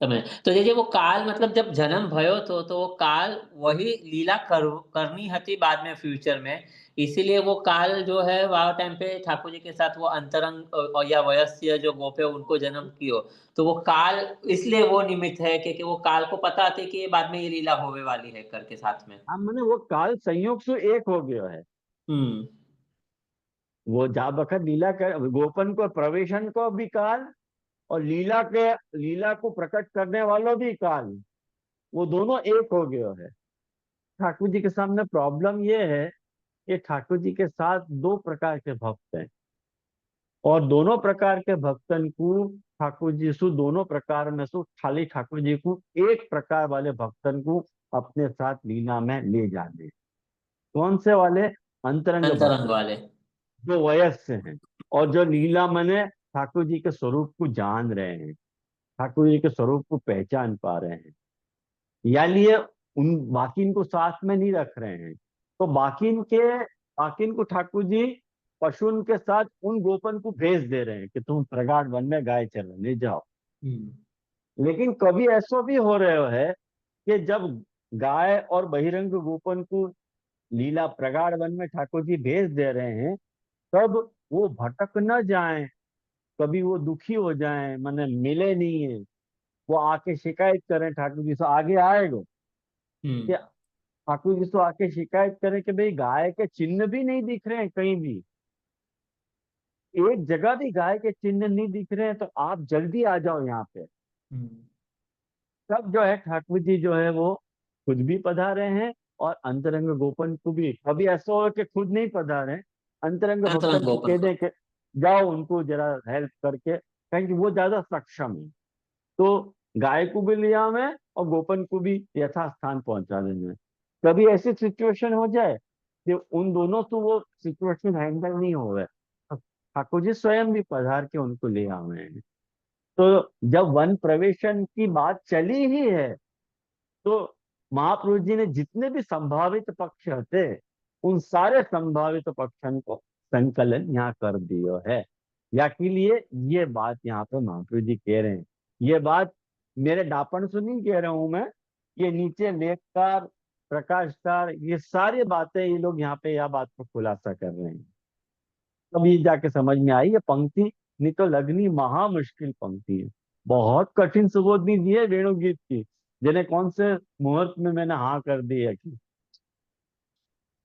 समझ। तो ये जो वो काल मतलब जब जन्म भयो तो वो काल वही लीला करनी हती बाद में फ्यूचर में, इसीलिए वो काल जो है वह टाइम पे ठाकुर जी के साथ वो अंतरंग और या वयस्य जो गोपे उनको जन्म कियो, तो वो काल इसलिए वो निमित्त है कि वो काल को पता थी कि ये बाद में ये लीला होने वाली है करके साथ में। हाँ, मैंने वो काल संयोग से एक हो गया है। हम्म। वो जा बखत लीला कर गोपन को प्रवेशन को भी काल, और लीला को प्रकट करने वालों भी काल, वो दोनों एक हो गया है। ठाकुर जी के सामने प्रॉब्लम ये है कि ठाकुर जी के साथ दो प्रकार के भक्त हैं। और दोनों प्रकार के भक्तन को ठाकुर जी सु दोनों प्रकार में सु खाली ठाकुर जी को एक प्रकार वाले भक्तन को अपने साथ लीला में ले जाने। कौन से वाले? अंतरंग भक्त, अंतरंग वाले। जो वयस्क हैं और जो लीला मने ठाकुर जी के स्वरूप को जान रहे हैं, ठाकुर जी के स्वरूप को पहचान पा रहे हैं। या लिए उन बाकिन को साथ में नहीं रख रहे हैं। तो बाकिन को ठाकुर जी पशुन के साथ उन गोपन को भेज दे रहे हैं कि तुम प्रगाढ़ वन में गाय चराने जाओ। हम्म। लेकिन कभी ऐसा भी हो रहे है कि जब गाय और बहिरंग गोपन को लीला प्रगाढ़ वन में ठाकुर जी भेज दे रहे हैं, तब वो भटक न जाएं, कभी वो दुखी हो जाएं, माने मिले नहीं है, वो आके शिकायत करें ठाकुर जी से, आगे आएगा हम्म। कि ठाकुर जी से आके शिकायत करें कि भाई गाय के चिन्ह भी नहीं दिख रहे हैं कहीं भी, एक जगह भी गाय के चिन्ह नहीं दिख रहे हैं, तो आप जल्दी आ जाओ यहाँ पे। हम्म। तब जो है ठाकुर जी जो है वो खुद भी पधारे हैं और अंतरंग गोपन को भी। कभी ऐसा हो कि खुद नहीं पधारे, अंतरंग अंतरंग भक्तन को गोपन कह को। दे के जाओ उनको जरा हेल्प करके, कहीं वो ज्यादा सक्षम है। तो गाय को भी लिया में और गोपन को भी यथास्थान पहुंचा देंगे। कभी ऐसी सिचुएशन हो जाए कि उन दोनों से वो सिचुएशन हैंडल नहीं हो रहा है, ठाकुर जी स्वयं भी पधार के उनको ले आए हैं। तो जब वन प्रवेशन की बात चली ही है तो महाप्रभु जी ने जितने भी संभावित पक्ष थे उन सारे संभावित पक्षन को संकलन यहाँ कर दिया है। या के लिए ये बात यहाँ पे महाप्रभु जी कह रहे हैं। ये बात मेरे डापण से नहीं कह रहा हूं मैं, ये नीचे लेखकार प्रकाशकार ये सारी बातें ये लोग यहाँ पे यह बात को खुलासा कर रहे हैं। तब ये जाके समझ में आई ये पंक्ति, नहीं तो लगनी महा मुश्किल पंक्ति है। बहुत कठिन सुबोधनी दी है वेणुगीत की, जिन्हें कौन से मुहूर्त में मैंने हाँ कर दी है कि।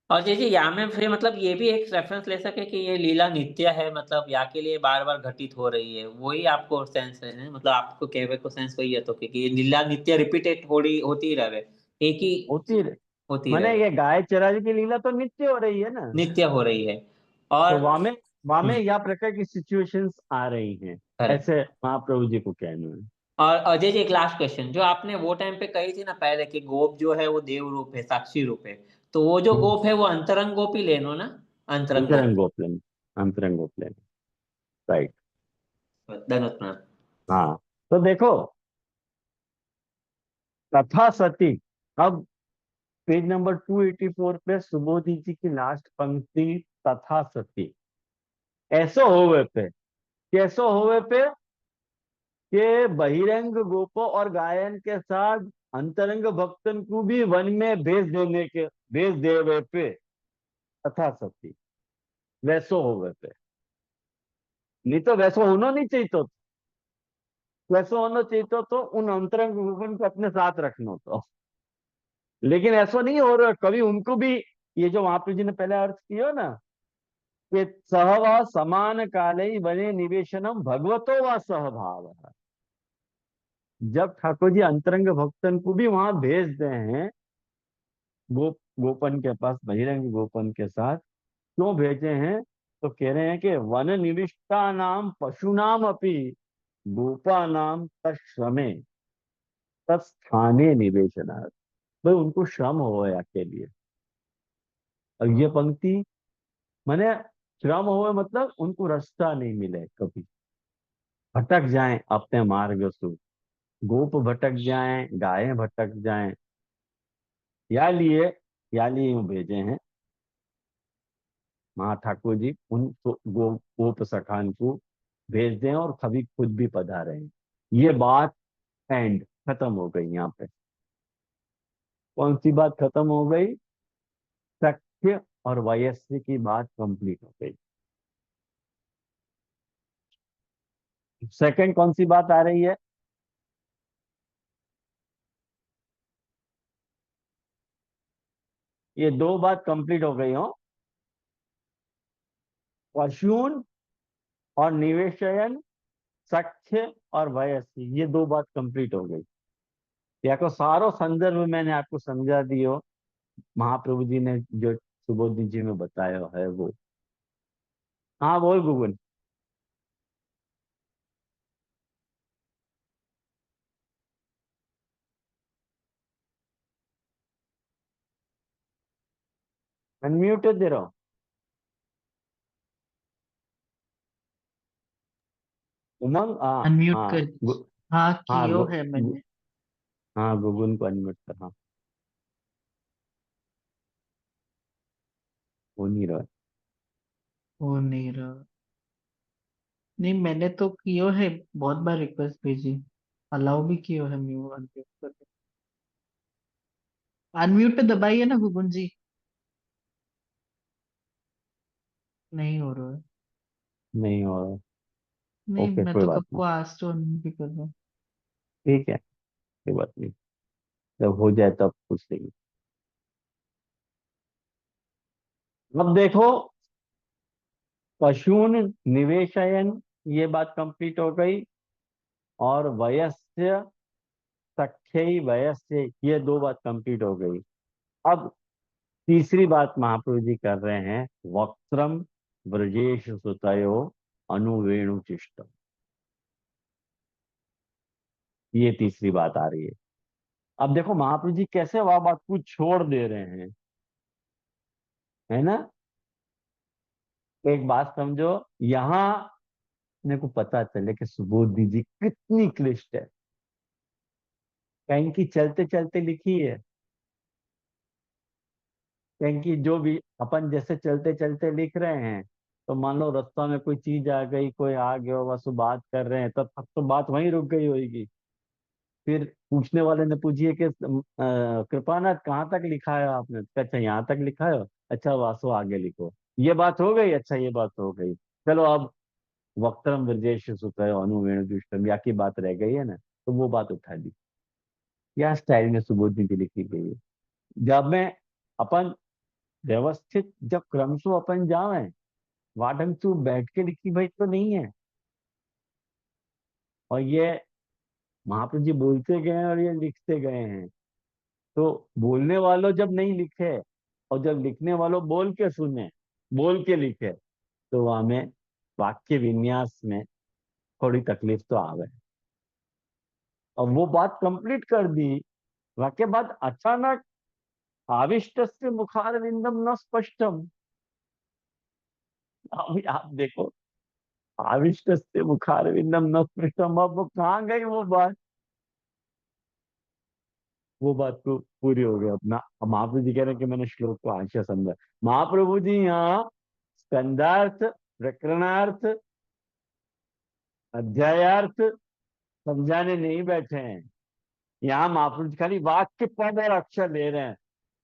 और जी यहाँ में फिर मतलब ये भी एक रेफरेंस ले सके कि ये लीला नित्य है, मतलब या के लिए बार बार घटित हो रही है, वही आपको सेंस है, मतलब आपको कहवे को सेंस वही है तो कि ये लीला नित्य रिपीटेड होती रहे, एक ही होती रहे, होती मैंने रहे, ये गाय चराने की लीला तो नित्य हो रही है ना। नित्य हो रही है। तो और वहां में वहां में या प्रकार की सिचुएशंस आ रही हैं, करेक्ट। ऐसे महाप्रभु जी को कहना है। और अजय जी, एक लास्ट क्वेश्चन, जो आपने वो टाइम पे कही थी ना पहले कि गोप जो है वो देव रूप है, साक्षी रूप है, तो वो जो हम्म। गोप है वो अंतरंग गोप ही लेनो ना, अंतरंग गोप। अंतरंग गोपलन, अंतरंग गोपलन, राइट। धन्यवाद प्रणाम। हाँ, तो देखो, तथा सती, अब पेज नंबर 284 पे सुबोधि जी की लास्ट पंक्ति, तथा सती ऐसो होवे पे, कैसो होवे पे, के बहिरंग गोपो और गायन के साथ अंतरंग भक्तन को भी वन में भेज देवे पे, तथा सती वैसो होवे पे। नहीं तो वैसो होना नहीं चाहिए, तो वैसो होना चाहिए तो उन अंतरंग गोपन को अपने साथ रखना तो, लेकिन ऐसा नहीं हो रहा। कभी उनको भी, ये जो महाप्रभु जी ने पहले अर्थ किया ना, कि सह व समान काले बने निवेशनम भगवतो व सहभाव, जब ठाकुर जी अंतरंग भक्तन को भी वहां भेजते हैं गोपन के पास, बहिरंग गोपन के साथ, क्यों भेजे हैं? तो कह रहे हैं कि वन निविष्टा नाम पशु नाम अपनी गोपा नाम तत्श्रमे तत्स्थाने निवेशनार्थ, भाई उनको श्रम हो के लिए। और ये पंक्ति माने श्रम हो मतलब उनको रास्ता नहीं मिले, कभी भटक जाएं अपने मार्ग से, गोप भटक जाएं, गायें भटक जाएं, या लिए यूं भेजे हैं महा ठाकुर जी उन गोप सखान को भेज दें, और कभी खुद भी पधारे हैं। ये बात एंड खत्म हो गई यहाँ पे। कौन सी बात खत्म हो गई? सख्य और वयस्क की बात कंप्लीट हो गई। सेकंड कौन सी बात आ रही है? ये दो बात कंप्लीट हो गई हो, पशून और निवेशयन, सख्य और वयस्क, ये दो बात कंप्लीट हो गई। या को सारो संदर्भ मैंने आपको समझा दियो, महाप्रभु जी ने जो सुबोधि जी में बताया है वो। हाँ बोल गुगुन। अनम्यूट दे रहा हूँ। उमंग, हाँ। अनम्यूट हाँ कर। हाँ हाँ कियो है मैंने। हाँ गुगुन को अनम्यूट कर, हाँ। हो नहीं रहा। वो नहीं रहा। नहीं, मैंने तो कियो है, बहुत बार रिक्वेस्ट भेजी, अलाउ भी कियो है म्यू अनम्यूट कर। अनम्यूट पे दबाइए ना गुगुन जी। नहीं हो रहा है। नहीं हो रहा। नहीं, ओके, मैं कोई तो बात कब नहीं। को आज तो अनम्यूट भी कर रहा हूँ। ठीक है, कोई बात नहीं, जब हो जाए तब पूछ लेंगे। अब देखो, पशून निवेशयन, ये बात कंप्लीट हो गई, और वयस्य, सख्य वयस्य, ये दो बात कंप्लीट हो गई। अब तीसरी बात महाप्रभु जी कर रहे हैं, वक्त्रम ब्रजेश सुतयो अनुवेणु चिष्ट, ये तीसरी बात आ रही है। अब देखो महाप्रभु जी कैसे वह बात को छोड़ दे रहे हैं, है ना। एक बात समझो, यहाँ अपने को पता चले कि सुबोधि जी कितनी क्लिष्ट है, कहीं की चलते चलते लिखी है, कहीं की जो भी अपन जैसे चलते चलते लिख रहे हैं, तो मान लो रास्ता में कोई चीज आ गई, कोई आ गया, बस वो बात कर रहे हैं, तब तक तो बात वहीं रुक गई होगी। फिर पूछने वाले ने पूछिए कि कृपानाथ कहाँ तक लिखा है आपने? तो अच्छा यहाँ तक लिखा है, अच्छा वासो आगे लिखो। ये बात हो गई, अच्छा ये बात हो गई, चलो अब वक्त्रम ब्रजेश सुत अनुवेणु दुष्टम, या की बात रह गई है ना, तो वो बात उठा दी। या स्टाइल में सुबोधि की लिखी गई है। जब में अपन व्यवस्थित, जब क्रम से अपन जावे, वाढंग तू बैठ के लिखी भाई तो नहीं है। और ये महाप्रभु जी बोलते गए हैं और ये लिखते गए हैं, तो बोलने वालों जब नहीं लिखे, और जब लिखने वालों बोल के सुने, बोल के लिखे, तो हमें वाक्य विन्यास में थोड़ी तकलीफ तो आ गई। और वो बात कंप्लीट कर दी, वाक्य बाद अचानक आविष्टस्य मुखारविंदम न स्पष्टम। अभी आप देखो, आविष्टस्य मुखारविंदम न स्पष्टम, अब वो कहाँ गई वो बात? वो बात तो पूरी हो गई अपना। अब महाप्रभु जी कह रहे हैं कि मैंने श्लोक को आशय समझा। महाप्रभु जी यहाँ स्कंदार्थ, प्रकरणार्थ, अध्यायार्थ समझाने नहीं बैठे हैं। यहाँ महाप्रभु जी खाली वाक्य, पद और अक्षर ले रहे हैं।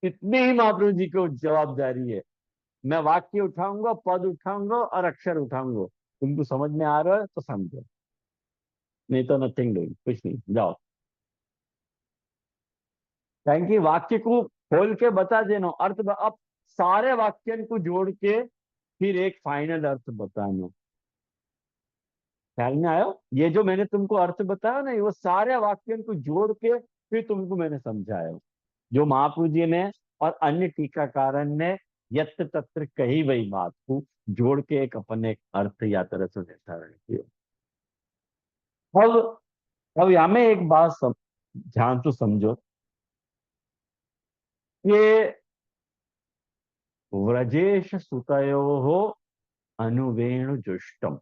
इतनी ही महाप्रभु जी को जवाबदारी है। मैं वाक्य उठाऊंगा, पद उठाऊंगा और अक्षर उठाऊंगा। तुमको समझ में आ रहा है तो समझो, नहीं तो नथिंग डूइंग, कुछ नहीं, जाओ। कारण कि वाक्य को खोल के बता देना अर्थ, अब सारे वाक्यन को जोड़ के फिर एक फाइनल अर्थ बताना। ख्याल में आयो? ये जो मैंने तुमको अर्थ बताया ना, वो सारे वाक्यन को जोड़ के फिर तुमको मैंने समझाया। जो महाप्रभु जी ने और अन्य टीकाकारन ने यत्र तत्र कही वही बात को जोड़ के एक अपने एक अर्थ या तरह से निर्धारण किया। अब यहाँ में एक बात ध्यान तो समझो, ये व्रजेश सुतयो अनुवेणु जुष्टम।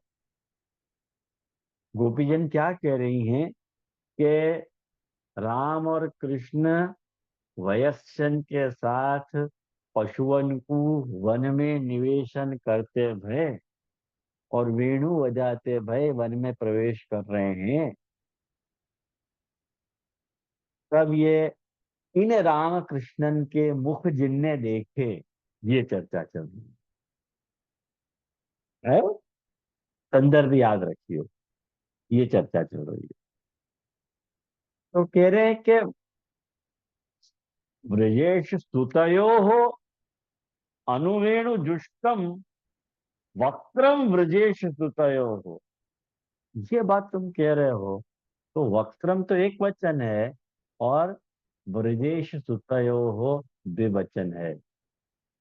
गोपीजन क्या कह रही हैं कि राम और कृष्ण वयस्यन के साथ पशुओं को वन में निवेशन करते भय और वेणु बजाते भय वन में प्रवेश कर रहे हैं। तब ये इन राम कृष्णन के मुख जिनने देखे, ये चर्चा चल रही है। संदर्भ याद रखियो, ये चर्चा चल रही है। तो कह रहे हैं कि ब्रजेश स्तुतयो हो अनुवेणु जुष्टम वक्त्रम ब्रजेश स्तुतयो हो। ये बात तुम कह रहे हो, तो वक्त्रम तो एक वचन है और ब्रजेश स्तुतयो हो द्विवचन है।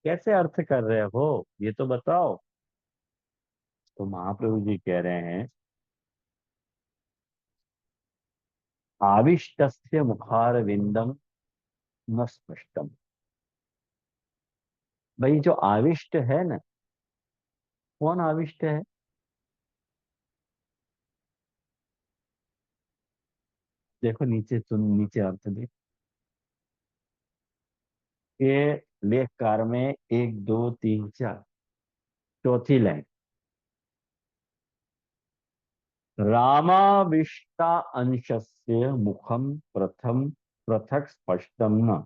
कैसे अर्थ कर रहे हो ये तो बताओ। तो महाप्रभु जी कह रहे हैं, आविष्टस्य मुखारविंदम न स्पष्टम। भाई जो आविष्ट है ना, कौन आविष्ट है? देखो नीचे, तुम नीचे अर्थ देख के लेखकार में, एक दो तीन चार, चौथी लाइन, रामाविष्टा अंशस्य मुखम प्रथम पृथक स्पष्टम न।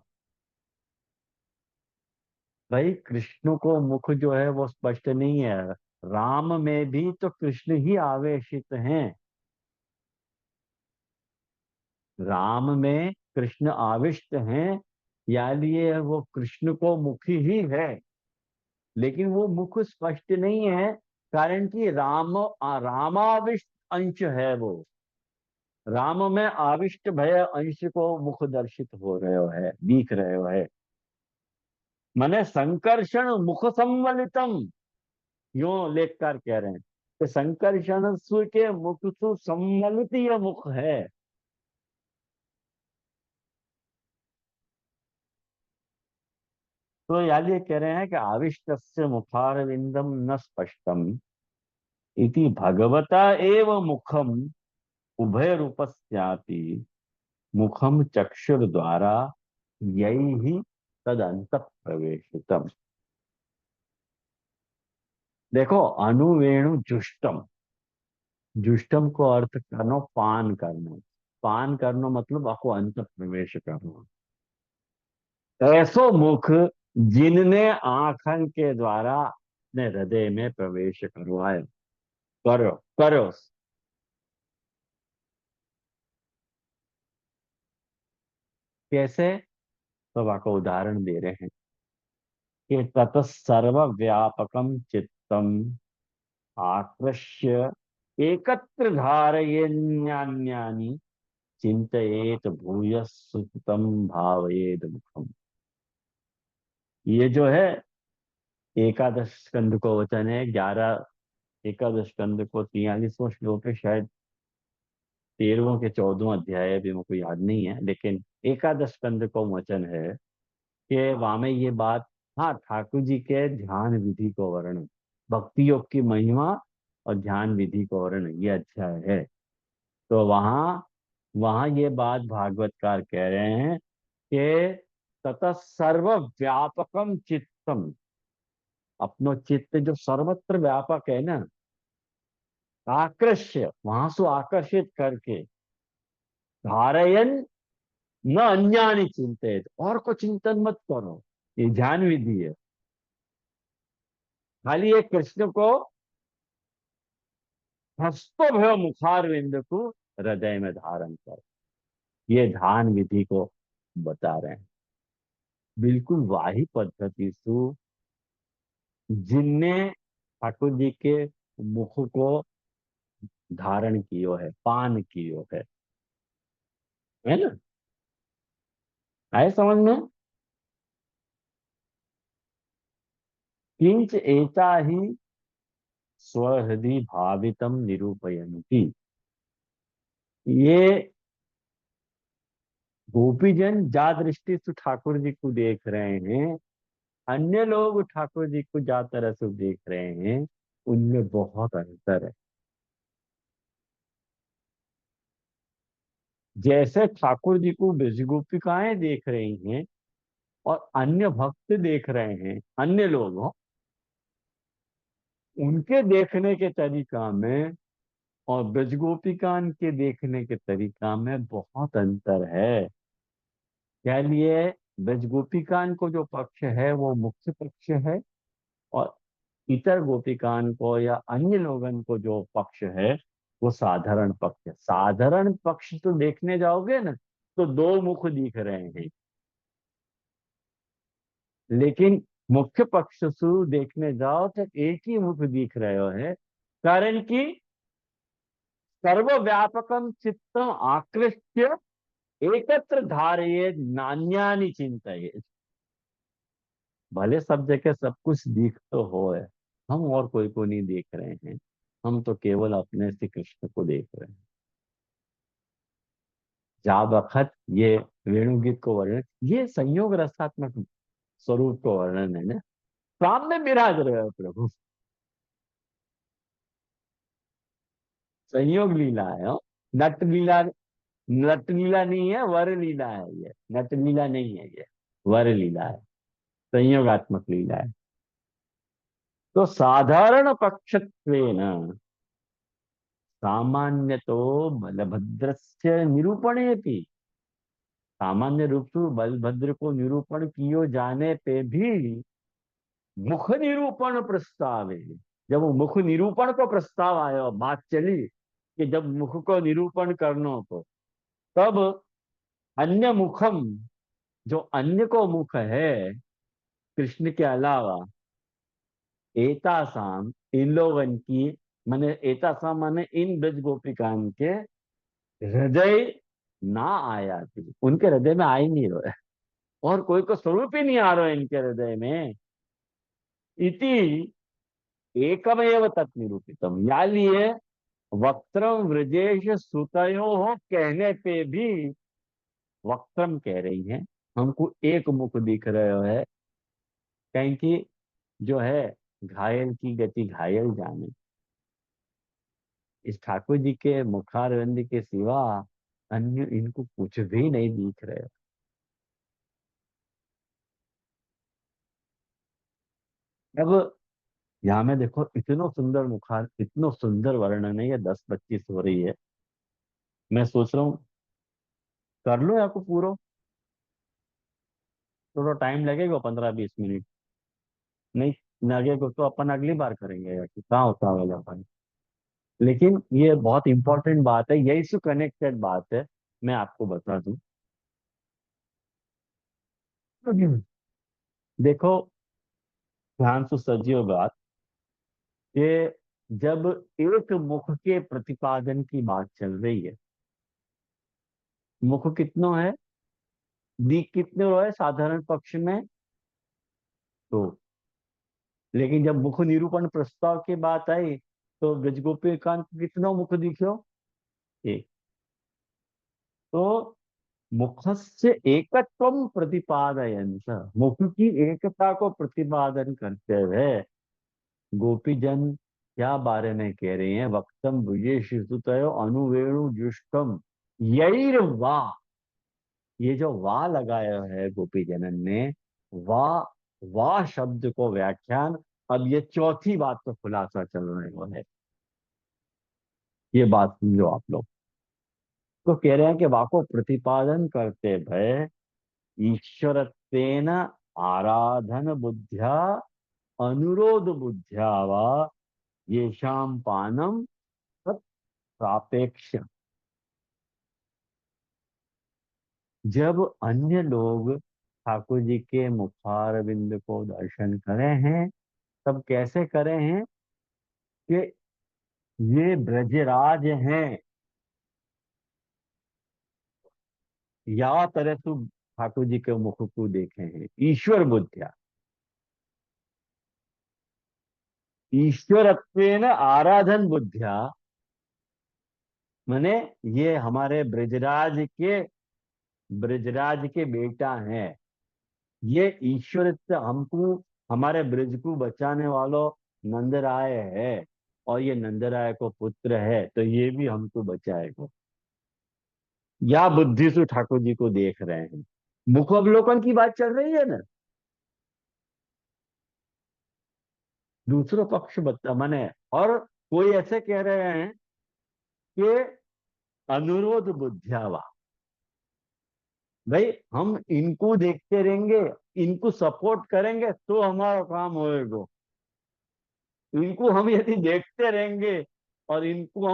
भाई कृष्ण को मुख जो है वो स्पष्ट नहीं है। राम में भी तो कृष्ण ही आवेशित हैं। राम में कृष्ण आविष्ट हैं, या लिए वो कृष्ण को मुखी ही है, लेकिन वो मुख स्पष्ट नहीं है। कारण कि रामाविष्ट अंश है वो। राम में आविष्ट भय अंश को मुख दर्शित हो रहे हो है, दिख रहे हो है। माने संकर्षण मुख संवलितम, यो लेखकार कह रहे हैं कि संकर्षण सु के मुख सु सम्मिलित ये मुख है। तो यार ये कह रहे हैं कि आविष्टस्य मुखारविंदम न स्पष्टम इति भगवता एव मुखम उभय रूपस्यापि मुखम चक्षुर द्वारा यही तद अंत प्रवेशितम। देखो, अनुवेणु जुष्टम, जुष्टम को अर्थ करना पान करना। पान करना मतलब आपको अंत प्रवेश करना। ऐसो मुख जिनने आंखन के द्वारा अपने हृदय में प्रवेश करवाए। करो करो। कैसे? तो आपको उदाहरण दे रहे हैं कि तत सर्वव्यापकम चित्तम आकृष्य एकत्र धारयन्यान्यानि चिंतयेत भूय सुतम भावयेद मुखम। ये जो है एकादश स्कंद को वचन है, 11 एकादश स्कंद को 43वां श्लोक है, शायद 13वां के 14वां अध्याय है, अभी मेरे को याद नहीं है, लेकिन एकादश स्कंद को वचन है कि वहां में ये बात, हाँ, ठाकुर जी के ध्यान विधि को वर्णन, भक्ति योग की महिमा और ध्यान विधि को वर्णन, ये अध्याय है। तो वहां वहां ये बात भागवतकार कह रहे हैं कि ततः सर्व व्यापकम चित्तम, अपनो चित्त जो सर्वत्र व्यापक है ना, आकर्ष्य, वहां से आकर्षित करके, धारयन न अन्यानि चिंतित, और को चिंतन मत करो, ये ध्यान विधि है। खाली एक कृष्ण को हस्तो भय मुखारविंद को हृदय में धारण कर, ये ध्यान विधि को बता रहे हैं। बिल्कुल वाही पद्धति से जिनने ठाकुर जी के मुख को धारण कियो है, पान कियो है ना? आए समझ में? किंच एता ही स्वहृदि भावितम निरूपयन्ति, ये गोपीजन जा दृष्टि से ठाकुर जी को देख रहे हैं, अन्य लोग ठाकुर जी को जा तरह से देख रहे हैं, उनमें बहुत अंतर है। जैसे ठाकुर जी को ब्रज गोपिकाएं देख रही हैं और अन्य भक्त देख रहे हैं, अन्य लोग हो, उनके देखने के तरीका में और ब्रज गोपिकान के देखने के तरीका में बहुत अंतर है। क्या लिए? ब्रज गोपिकान को जो पक्ष है वो मुख्य पक्ष है, और इतर गोपिकान को या अन्य लोगन को जो पक्ष है वो साधारण पक्ष है। साधारण पक्ष तो देखने जाओगे ना तो दो मुख दिख रहे हैं, लेकिन मुख्य पक्ष से देखने जाओ तो एक ही मुख दिख रहे हो है। कारण कि सर्वव्यापकम चित्तम आकृष्य एकत्र धारये नान्यानि चिंतये, भले सब जगह सब कुछ दिख तो हो है, हम और कोई को नहीं देख रहे हैं, हम तो केवल अपने श्री कृष्ण को देख रहे हैं। जा बखत ये वेणुगीत को वर्णन, ये संयोग रसात्मक स्वरूप को वर्णन है ना, सामने विराज रहे हो प्रभु, संयोग लीला है हो? नट लीला, नट लीला नहीं है, वर लीला है ये, नट लीला नहीं है ये, वर लीला है, संयोगात्मक लीला है। तो साधारण पक्षत्वेन सामान्य तो बलभद्रस्य निरूपणे भी, सामान्य रूप से बलभद्र को निरूपण किए जाने पे भी मुख निरूपण प्रस्ताव है। जब वो मुख निरूपण को प्रस्ताव आया, बात चली कि जब मुख को निरूपण करना तो तब अन्य मुखम, जो अन्य को मुख है कृष्ण के अलावा, एतासाम, इन लोगन की, माने एतासाम माने इन ब्रज गोपिकान के हृदय ना आया थी, उनके हृदय में आ ही नहीं रहा है, और कोई को स्वरूप ही नहीं आ रहा है इनके हृदय में। इति एकमेव तत् निरूपितम, या लिए वक्त्रम व्रजेश सुतयो हो कहने पे भी वक्त्रम कह रही हैं, हमको एक मुख दिख रहे है, कहीं कि जो है घायल की गति घायल जाने, इस ठाकुर जी के मुखारविंद के सिवा अन्य इनको कुछ भी नहीं दिख रहे। अब यहाँ में देखो, इतना सुंदर मुखार, इतना सुंदर वर्णन है, ये 10-25 हो रही है। मैं सोच रहा हूँ कर लो आपको पूरा, थोड़ा टाइम लगेगा 15-20 मिनट, नहीं लगेगा तो अपन अगली बार करेंगे यार, कि कहाँ होता है अपन। लेकिन ये बहुत इंपॉर्टेंट बात है, यही से कनेक्टेड बात है, मैं आपको बता दूं। देखो, ध्यान से सजियो बात, कि जब एक मुख के प्रतिपादन की बात चल रही है, मुख कितनो है, दिख कितने है साधारण पक्ष में, तो लेकिन जब मुख निरूपण प्रस्ताव की बात आई तो ब्रज गोपीकांत कितनो मुख दिखो, एक। तो मुखस्य एकत्वम प्रतिपादयन्त, मुख की एकता को प्रतिपादन करते हुए गोपीजन क्या बारे में कह रहे हैं, वक्तम भुजेषुतयो अनुवेणु जुष्टम यैर वाह। ये जो वाह लगाया है गोपी जनन ने, वाह, वाह शब्द को व्याख्यान, अब ये चौथी बात तो खुलासा चल रहे हो है, ये बात समझो आप लोग। तो कह रहे हैं कि वाह को प्रतिपादन करते भय ईश्वरत्वेन आराधन बुद्ध्या अनुरोध बुद्ध्या वा येषाम पानम तत् सापेक्ष। जब अन्य लोग ठाकुर जी के मुखारविंद को दर्शन करे हैं, तब कैसे करे हैं कि ये ब्रजराज हैं, या तरह तू ठाकुर जी के मुख को देखे हैं। ईश्वर बुद्धिया, ईश्वरत्वेन आराधन बुद्धिया, माने ये हमारे ब्रजराज के बेटा हैं। ये ईश्वर से हमको, हमारे ब्रज को बचाने वालों नंदराय है, और ये नंदराय को पुत्र है, तो ये भी हमको बचाएगा। या बुद्धि से ठाकुर जी को देख रहे हैं, मुख अवलोकन की बात चल रही है ना। दूसरा पक्ष बता माने, और कोई ऐसे कह रहे हैं कि अनुरोध बुद्धियावा, भाई हम इनको देखते रहेंगे, इनको सपोर्ट करेंगे तो हमारा काम होएगा। इनको हम यदि देखते रहेंगे और इनको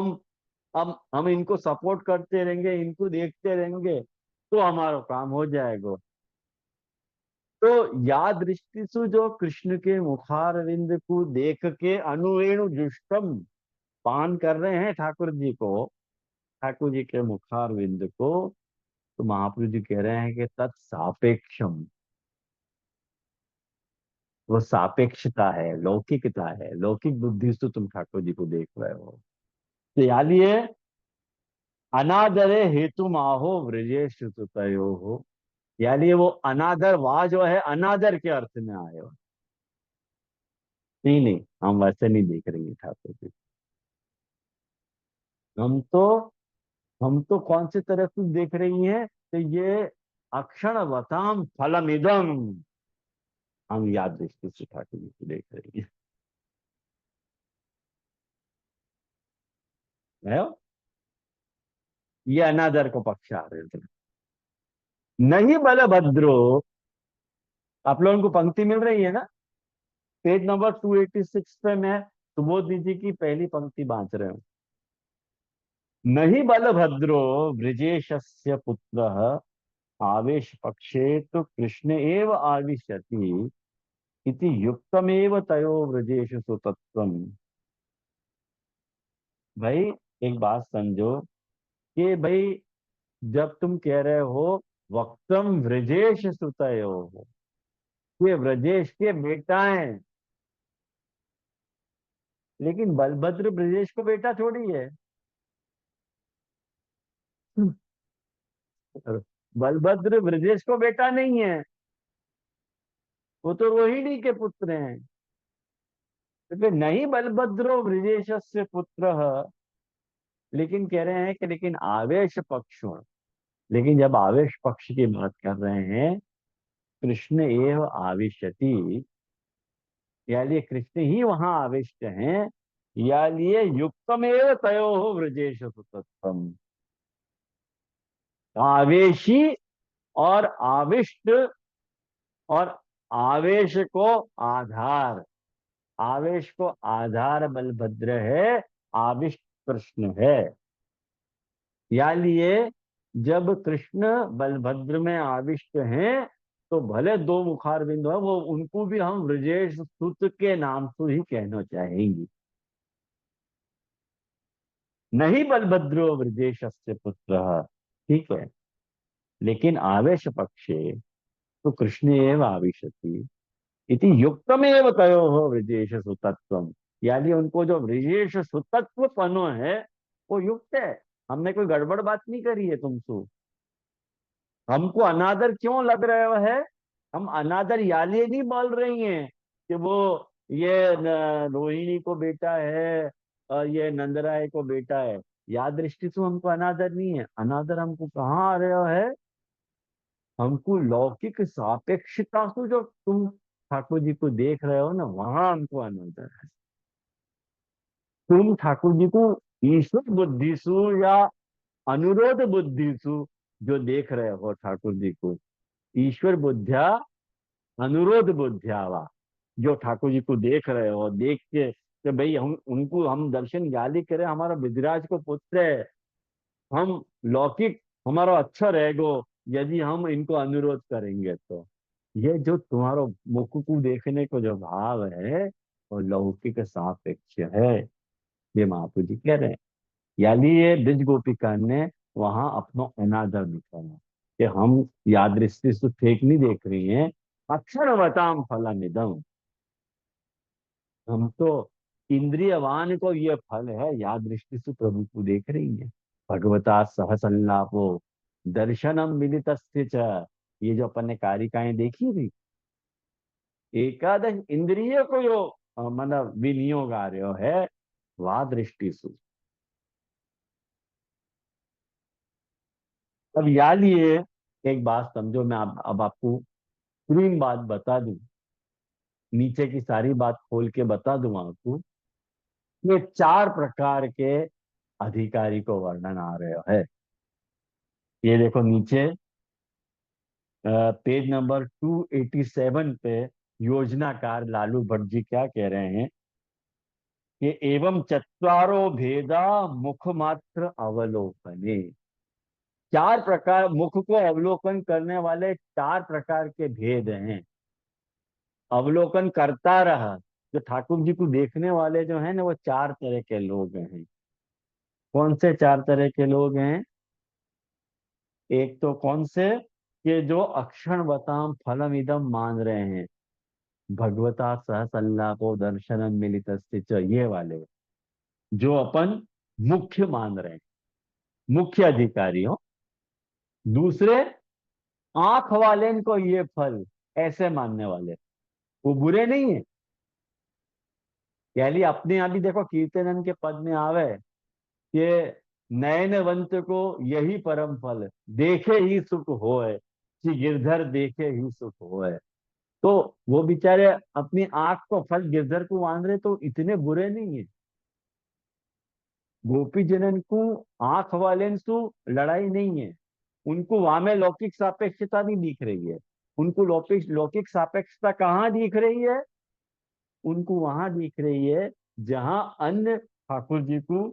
हम इनको सपोर्ट करते रहेंगे, इनको देखते रहेंगे, तो हमारा काम हो जाएगा। तो या दृष्टि से जो कृष्ण के मुखारविंद को देख के अनुवेणु जुष्टम पान कर रहे हैं ठाकुर जी को, ठाकुर जी के मुखारविंद को, तो महाप्रभु जी कह रहे हैं कि तत्सापेक्षम, वो सापेक्षता है, लौकिकता है, लौकिक बुद्धि से तुम ठाकुर जी को देख रहे हो। तो यालिए अनादरे हेतु माहो व्रजेश तयो हो, यानी वो अनादर, वाह जो है अनादर के अर्थ में आए हो। नहीं नहीं, हम वैसे नहीं देख रहे हैं ठाकुर जी। हम तो हम तो कौन सी तरह से देख रही हैं, तो ये अक्षण वताम फलमिदम, हम याद दृष्टि से ठाकुर जी को देख रही हैं। है? ये अनादर को पक्ष आ रहे थे। नहीं बलभद्रो, आप लोगों को पंक्ति मिल रही है ना, पेज नंबर 286 पे मैं सुबोध जी की पहली पंक्ति बांच रहे हूं। नहीं बलभद्रो ब्रजेशस्य पुत्रः आवेश पक्षे तो कृष्ण एव आविशति इति युक्तमेव तयो ब्रजेषु सुतत्वम्। भाई एक बात समझो कि भाई जब तुम कह रहे हो वक्तम ब्रजेश सुतयो हो, ये ब्रजेश के बेटा हैं, लेकिन बलभद्र ब्रजेश को बेटा थोड़ी है। बलभद्र ब्रजेश को बेटा नहीं है, वो तो रोहिणी के पुत्र हैं। तो फिर नहीं बलभद्रो ब्रजेशस्य पुत्र, लेकिन कह रहे हैं कि लेकिन आवेश पक्ष, लेकिन जब आवेश पक्ष की बात कर रहे हैं, कृष्ण एव आविशति, या लिए कृष्ण ही वहां आविष्ट हैं, या लिए युक्तमेव तयो ब्रजेश सुतत्वम। आवेशी और आविष्ट, और आवेश को आधार, आवेश को आधार बलभद्र है, आविष्ट कृष्ण है। या लिए जब कृष्ण बलभद्र में आविष्ट हैं, तो भले दो मुखार बिंदु है, वो उनको भी हम ब्रजेश सुत के नाम से ही कहना चाहेंगे। नहीं बलभद्रो ब्रजेश पुत्र, ठीक है, लेकिन आवेश पक्षे तो कृष्ण एवं आविशति इति युक्तमेव तयोः वृजेश सुतत्वम, यानी उनको जो वृजेश सुतत्व पनो है वो युक्त है। हमने कोई गड़बड़ बात नहीं करी है तुमसे। हमको अनादर क्यों लग रहा है? हम अनादर याली नहीं बोल रही हैं कि वो ये रोहिणी को बेटा है और ये नंदराय को बेटा है। याद दृष्टि से हमको अनादर नहीं है। अनादर हमको कहाँ आ रहा है? हमको लौकिक सापेक्षता से जो तुम ठाकुर जी को देख रहे हो ना, वहां हमको अनादर है। तुम ठाकुर जी को ईश्वर बुद्धिसु या अनुरोध बुद्धिसु जो देख रहे हो ठाकुर जी को, ईश्वर बुद्धिया अनुरोध बुद्धिया वा, जो ठाकुर जी को देख रहे हो, देख के कि भाई हम उनको हम दर्शन गाली करें, हमारा विधिराज को पुत्र है, हम लौकिक हमारा अच्छा रहेगो यदि हम इनको अनुरोध करेंगे तो। ये जो तुम्हारा मुख को देखने को जो भाव है वो लौकिक सापेक्ष है, ये महाप्रभु जी कह रहे हैं। यानी ये ब्रज गोपिका ने वहां अपना अनादर दिखाया कि हम यादृष्टि से फेक नहीं देख रही हैं, अक्षरवताम फलमिदम। हम तो इंद्रियवान को ये फल है, याद दृष्टि से प्रभु को देख रही है। भगवता सह संलापो दर्शनम मिलित, ये जो अपन ने कारिकाएं देखी थी, एकादश इंद्रिय को जो मतलब विनियोग आ रहे है वा दृष्टि सु। अब या लिए एक बात समझो, मैं अब आपको पूरी बात बता दूं, नीचे की सारी बात खोल के बता दूं आपको। ये चार प्रकार के अधिकारी को वर्णन आ रहे है। ये देखो नीचे पेज नंबर 287 पे योजनाकार लालू भट्ट जी क्या कह रहे हैं कि एवं चत्वारो भेदा मुख मात्र अवलोकने। चार प्रकार मुख को अवलोकन करने वाले चार प्रकार के भेद हैं। अवलोकन करता रहा, जो ठाकुर जी को देखने वाले जो है ना, वो चार तरह के लोग हैं। कौन से चार तरह के लोग हैं? एक तो कौन से कि जो अक्षण बताम फलम इदम मान रहे हैं, भगवता सह सल्लापो दर्शनम मिलित, ये वाले जो अपन मुख्य मान रहे हैं, मुख्य अधिकारी हो। दूसरे आंख वाले को ये फल ऐसे मानने वाले, वो बुरे नहीं है। यानी अपने आप ही देखो कीर्तनन के पद में आवे कि नयनवंत को यही परम फल, देखे ही सुख होए, श्री गिरधर देखे ही सुख होए। तो वो बेचारे अपनी आंख को फल गिरधर को मान रहे, तो इतने बुरे नहीं है। गोपी जनन को आंख वाले से लड़ाई नहीं है। उनको वहां में लौकिक सापेक्षता नहीं दिख रही है। उनको लौकिक लौकिक सापेक्षता कहाँ दिख रही है? उनको वहां दिख रही है जहां अन्य ठाकुर जी को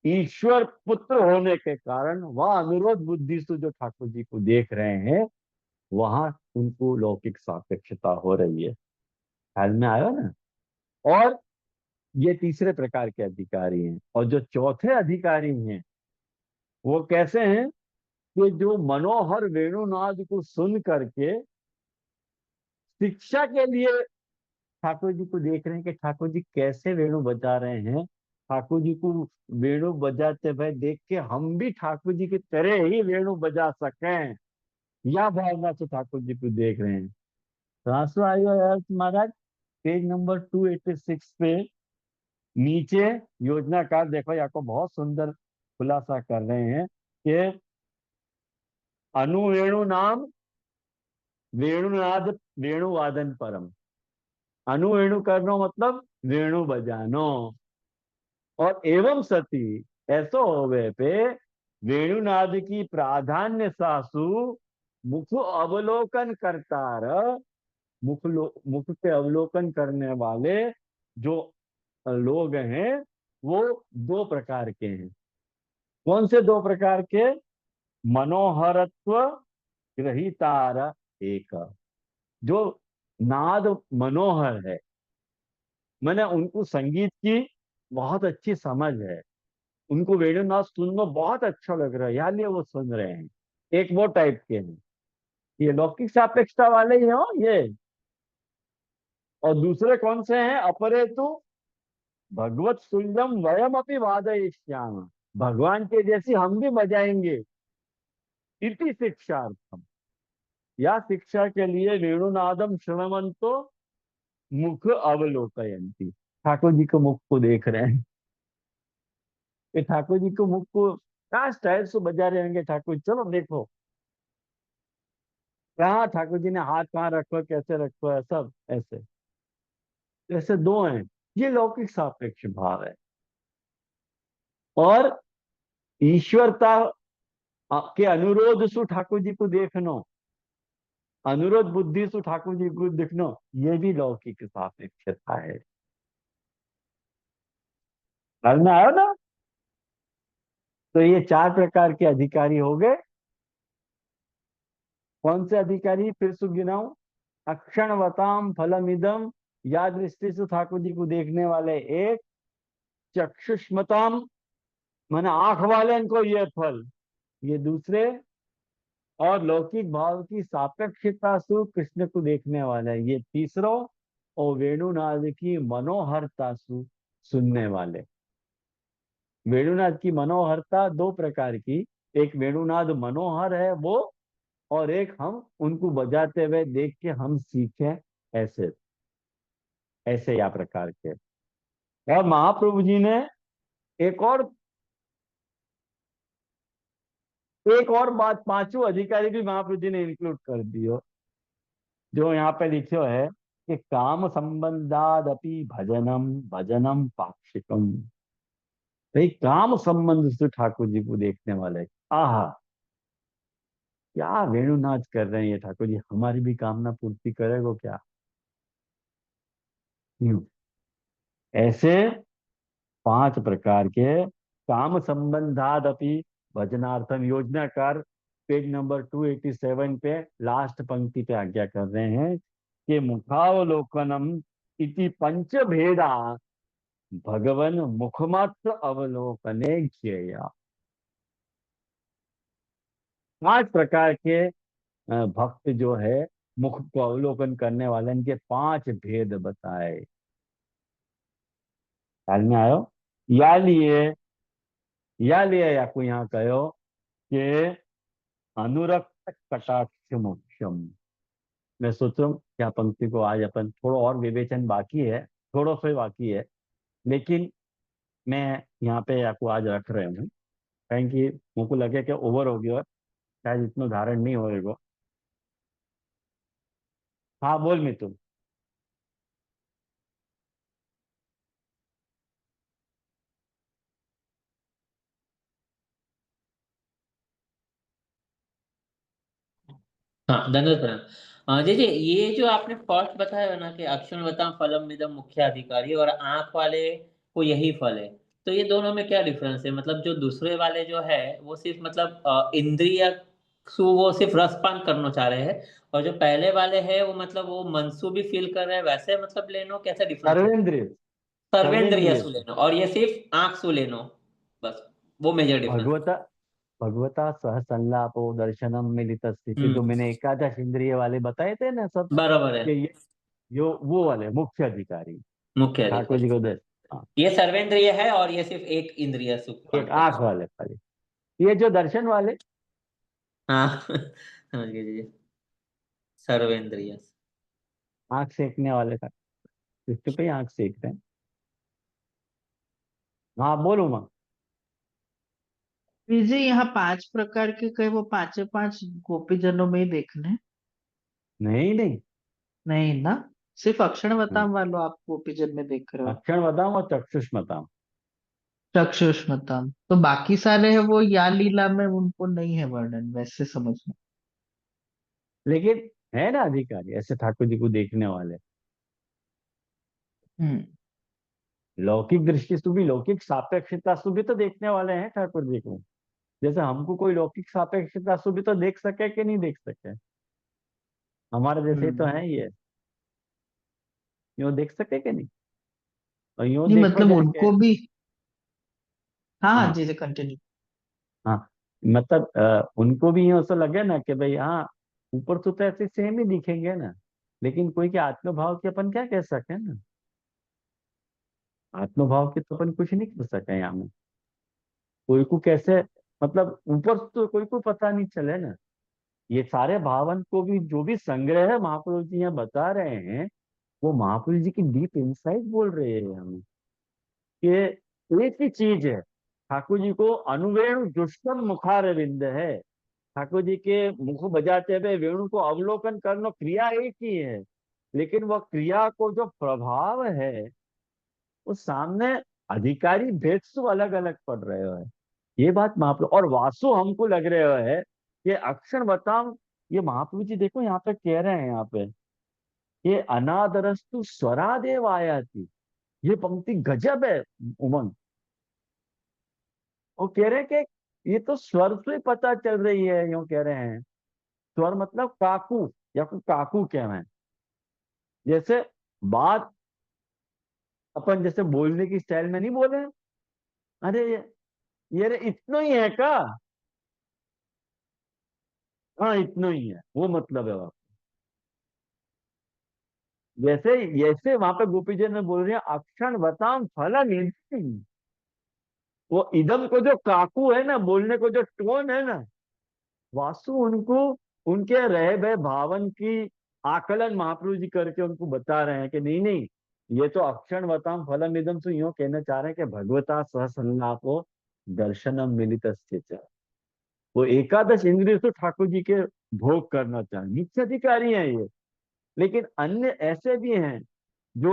ईश्वर पुत्र होने के कारण वह अनुरोध बुद्धि से जो ठाकुर जी को देख रहे हैं, वहां उनको लौकिक सापेक्षता हो रही है। ख्याल में आया ना? और ये तीसरे प्रकार के अधिकारी हैं। और जो चौथे अधिकारी हैं वो कैसे हैं कि जो मनोहर वेणुनाद को सुन करके शिक्षा के लिए ठाकुर जी को देख रहे हैं कि ठाकुर जी कैसे वेणु बजा रहे हैं। ठाकुर जी को वेणु बजाते हुए देख के हम भी ठाकुर जी की तरह ही वेणु बजा सकें, या भावना से ठाकुर जी को देख रहे हैं। तो आंसू आयो यार महाराज, पेज नंबर 286 पे नीचे योजनाकार देखो, आपको बहुत सुंदर खुलासा कर रहे हैं कि अनुवेणु नाम वेणुनाद वेणुवादन परम। अनुवेणु करनो मतलब वेणु बजानो। और एवं सती ऐसो होवे पे वेणुनाद की प्राधान्य सासु मुख अवलोकन करतार, मुख के अवलोकन करने वाले जो लोग हैं वो दो प्रकार के हैं। कौन से दो प्रकार के? मनोहरत्व ग्रहितार एक, जो नाद मनोहर है, मैंने उनको संगीत की बहुत अच्छी समझ है, उनको वेणुनाद सुनना बहुत अच्छा लग रहा है, यानी वो सुन रहे हैं। एक वो टाइप के हैं। ये लौकिक सापेक्षता वाले ही हो ये। और दूसरे कौन से हैं? अपरे तो भगवत तुल्यम वयम अपनी वादयिष्याम, भगवान के जैसी हम भी बजाएंगे। इति शिक्षार्थम, या शिक्षा के लिए वेणुनादम श्रवणवंतो मुख अवलोकयंती, ठाकुर जी को मुख को देख रहे हैं कि ठाकुर जी को मुख को कहाँ स्टाइल से बजा रहे होंगे ठाकुर, चलो देखो कहाँ ठाकुर जी ने हाथ कहाँ रखो, कैसे रखो है, सब ऐसे। ऐसे दो हैं, ये लौकिक सापेक्ष भाव है। और ईश्वरता के अनुरोध सु ठाकुर जी को देखनो, अनुरोध बुद्धि सु ठाकुर जी को देखनो, ये भी लौकिक सापेक्षता है। समझ में आयो ना? तो ये चार प्रकार के अधिकारी हो गए। कौन से अधिकारी फिर से गिनाऊं? अक्षणवताम फलमिदम, या दृष्टि से ठाकुर जी को देखने वाले एक। चक्षुष्मताम, माने आंख वाले को ये फल, ये दूसरे। और लौकिक भाव की सापेक्षता सु कृष्ण को देखने वाले ये तीसरों। और वेणुनाद की मनोहरता सु सुनने वाले। वेणुनाद की मनोहरता दो प्रकार की, एक वेणुनाद मनोहर है वो, और एक हम उनको बजाते हुए देख के हम सीखें, ऐसे ऐसे या प्रकार के। और महाप्रभु जी ने एक और बात, पांचों अधिकारी भी महाप्रभु जी ने इंक्लूड कर दियो, जो यहाँ पे लिखो है कि काम संबंधादपि भजनम भजनम पाक्षिकम। भाई काम संबंध से ठाकुर जी को देखने वाले, आहा क्या वेणुनाथ कर रहे हैं ये ठाकुर जी, हमारी भी कामना पूर्ति करेगो क्या? यूं ऐसे पांच प्रकार के काम संबंधादपि भजनार्थम, योजनाकार पेज नंबर 287 पे लास्ट पंक्ति पे आज्ञा कर रहे हैं कि मुखावलोकनम इति पंच भेदा भगवन मुखमात्र अवलोकने ज्ञेया। पांच प्रकार के भक्त जो है मुख को अवलोकन करने वाले, इनके पांच भेद बताए। ख्याल में आयो? या लिए या कोई यहाँ कहो कि अनुरक्त कटाक्ष मोक्षम। मैं सोच रहा हूँ क्या पंक्ति को आज अपन थोड़ा और विवेचन बाकी है, थोड़ा सा ही बाकी है, लेकिन मैं यहाँ पे आपको आज रख रहे हूँ कहीं कि मुझको लगे कि ओवर हो गया, शायद इतना धारण नहीं होएगा। हाँ बोल मितुल। हाँ धन्यवाद प्रणाम। जी जी, ये जो आपने फर्स्ट बताया ना कि अक्षर बताम फलम इदम मुख्य अधिकारी, और आंख वाले को यही फल है, तो ये दोनों में क्या डिफरेंस है? मतलब जो दूसरे वाले जो है वो सिर्फ मतलब इंद्रिय वो सिर्फ रसपान करना चाह रहे हैं, और जो पहले वाले हैं वो मतलब वो मनसू भी फील कर रहे हैं, वैसे मतलब लेनो, कैसा डिफरेंस है? सर्वेंद्रिय। सर्वेंद्रिय सर्वेंद्रिय सु लेनो, और ये सिर्फ आंख सु लेनो, बस वो मेजर डिफरेंस है। भगवता भगवता सह संलापो दर्शनम मिलित स्थिति, जो हम्म, मैंने एकादश इंद्रिय वाले बताए थे ना सब, बराबर है। कि ये जो वो वाले मुख्य अधिकारी मुख्य ठाकुर अधिकारी, जी को दे। हाँ, ये सर्वेंद्रिय है और ये सिर्फ एक इंद्रिय सुख एक काम आंख करता वाले खाली, ये जो दर्शन वाले है। हाँ समझ गए जी। सर्वेंद्रिय। आंख सेकने वाले था, इसके पे ही आंख सेकते हैं। हाँ बोलू माँ। विजय यहाँ पांच प्रकार के कहे, वो पांचे पांच गोपीजनों में ही देखने हैं? नहीं नहीं, नहीं ना, सिर्फ हाँ, अक्षरवताम वालों आप गोपीजन में देख रहे हो? अक्षण बताऊं और चक्षुष बताऊं। चक्षुष्मतम तो बाकी सारे हैं वो या लीला में उनको नहीं है वर्णन, वैसे समझना। लेकिन है ना अधिकारी ऐसे ठाकुर जी को देखने वाले, हम्म। लौकिक दृष्टि से भी, लौकिक सापेक्षता से भी तो देखने वाले हैं ठाकुर जी को। जैसे हमको कोई लौकिक सापेक्षता से भी तो देख सके कि नहीं देख सके, हमारे जैसे ही तो हम्म। है ये, यूं देख सके कि नहीं? और यूं नहीं देखो मतलब जाके। उनको भी। हाँ हाँ हाँ जी जी, कंटिन्यू। हाँ, मतलब उनको भी यूं ऐसा लगे ना कि भाई हाँ ऊपर से तो ऐसे सेम ही दिखेंगे ना, लेकिन कोई के आत्मभाव के अपन क्या कह सके ना, आत्मभाव के तो अपन कुछ नहीं कर सके यहाँ में। कोई को कैसे, मतलब ऊपर तो कोई को पता नहीं चले ना। ये सारे भावन को भी जो भी संग्रह है महापुरुष जी यहाँ बता रहे हैं, वो महापुरुष जी की डीप इंसाइट बोल रहे हैं हमें कि एक ही चीज है। ठाकुर जी को अनुवेणु दुष्टम मुखार विंद है। ठाकुर जी के मुख बजाते हुए वेणु को अवलोकन करना क्रिया एक ही है, लेकिन वह क्रिया को जो प्रभाव है उस सामने अधिकारी भेद से अलग अलग पड़ रहे हो है। ये बात महाप्रभु और वासु हमको लग रहे हो है कि अक्षर बताओ। ये महाप्रभु जी देखो यहाँ पे कह रहे हैं, यहाँ पे ये अनादरस्तु स्वरादेव आया थी। ये पंक्ति गजब है उमंग। वो कह रहे हैं कि ये तो स्वर से पता चल रही है, यूं कह रहे हैं। स्वर मतलब काकू या कोई काकू कह रहे हैं। जैसे बात अपन जैसे बोलने की स्टाइल में नहीं बोले, अरे ये रे इतना ही है का, हाँ इतना ही है, वो मतलब है वहां। जैसे जैसे वहां पे गोपी जी ने बोल रहे हैं अक्षण बताम फला निधि। वो इदम को जो काकू है ना, बोलने को जो टोन है ना, वासु उनको उनके रह भय भावन की आकलन महाप्रभु जी करके उनको बता रहे हैं कि नहीं नहीं, ये तो अक्षण बताम फलम निधम से यूं कहना चाह रहे हैं कि भगवता सह संलापो दर्शनम मिलित। वो एकादश इंद्रिय से ठाकुर जी के भोग करना चाहे, नित्य अधिकारी हैं ये। लेकिन अन्य ऐसे भी हैं जो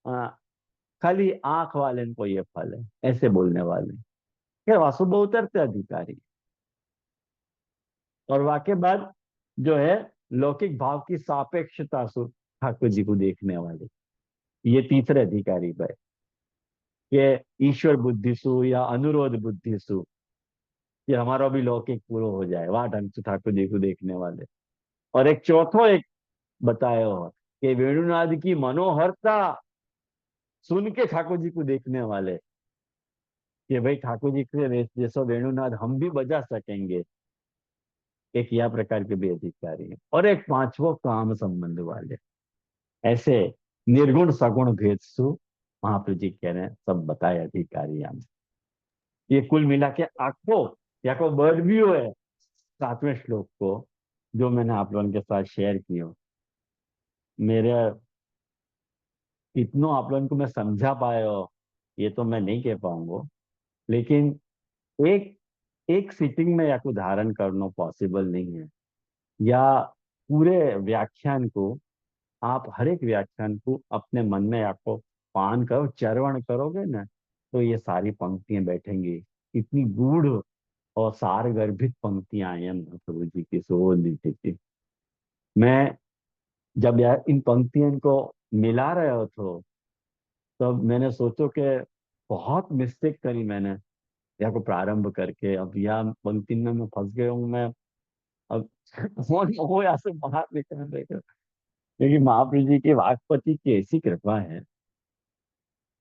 आ, खाली आंख वाले को ये फल है ऐसे बोलने वाले। क्या वासुदेव उतरते अधिकारी। और वाके बाद जो है लौकिक भाव की सापेक्षता सु ठाकुर जी को देखने वाले, ये तीसरे अधिकारी पर कि ईश्वर बुद्धि सु या अनुरोध बुद्धि सु, ये हमारा भी लौकिक पूरा हो जाए वहां ढंग से ठाकुर जी को देखने वाले। और एक चौथो एक बताया हो कि वेणुनाद की मनोहरता सुन के ठाकुर जी को देखने वाले, कि भाई ठाकुर जी के जैसा वेणुनाद हम भी बजा सकेंगे। एक यह प्रकार के भी अधिकारी हैं। और एक पांचवो काम संबंध वाले, ऐसे निर्गुण सगुण भेद सु महाप्रभु जी कह रहे हैं सब बताए अधिकारी हम। ये कुल मिला के आखो या को वर्ड भी है 7वें श्लोक को, जो मैंने आप लोगों के साथ शेयर किया। मेरे कितनों आप लोगों को मैं समझा पाए हो ये तो मैं नहीं कह पाऊंगा, लेकिन एक एक सिटिंग में या को धारण करना पॉसिबल नहीं है। या पूरे व्याख्यान को आप हर एक व्याख्यान को अपने मन में आपको पान करो चरवण करोगे ना, तो ये सारी पंक्तियां बैठेंगी। इतनी गूढ़ और सार गर्भित पंक्तियां हैं महाप्रभु जी की सोल नीति की। मैं जब यार इन पंक्तियों को मिला रहे हो तो तब मैंने सोचो कि बहुत मिस्टेक करी मैंने या को प्रारंभ करके। अब यह पंक्ति में मैं फंस गया हूँ मैं। अब हो यहाँ से बाहर निकलने देगा, क्योंकि महाप्रभु जी की वाक्पति की ऐसी कृपा है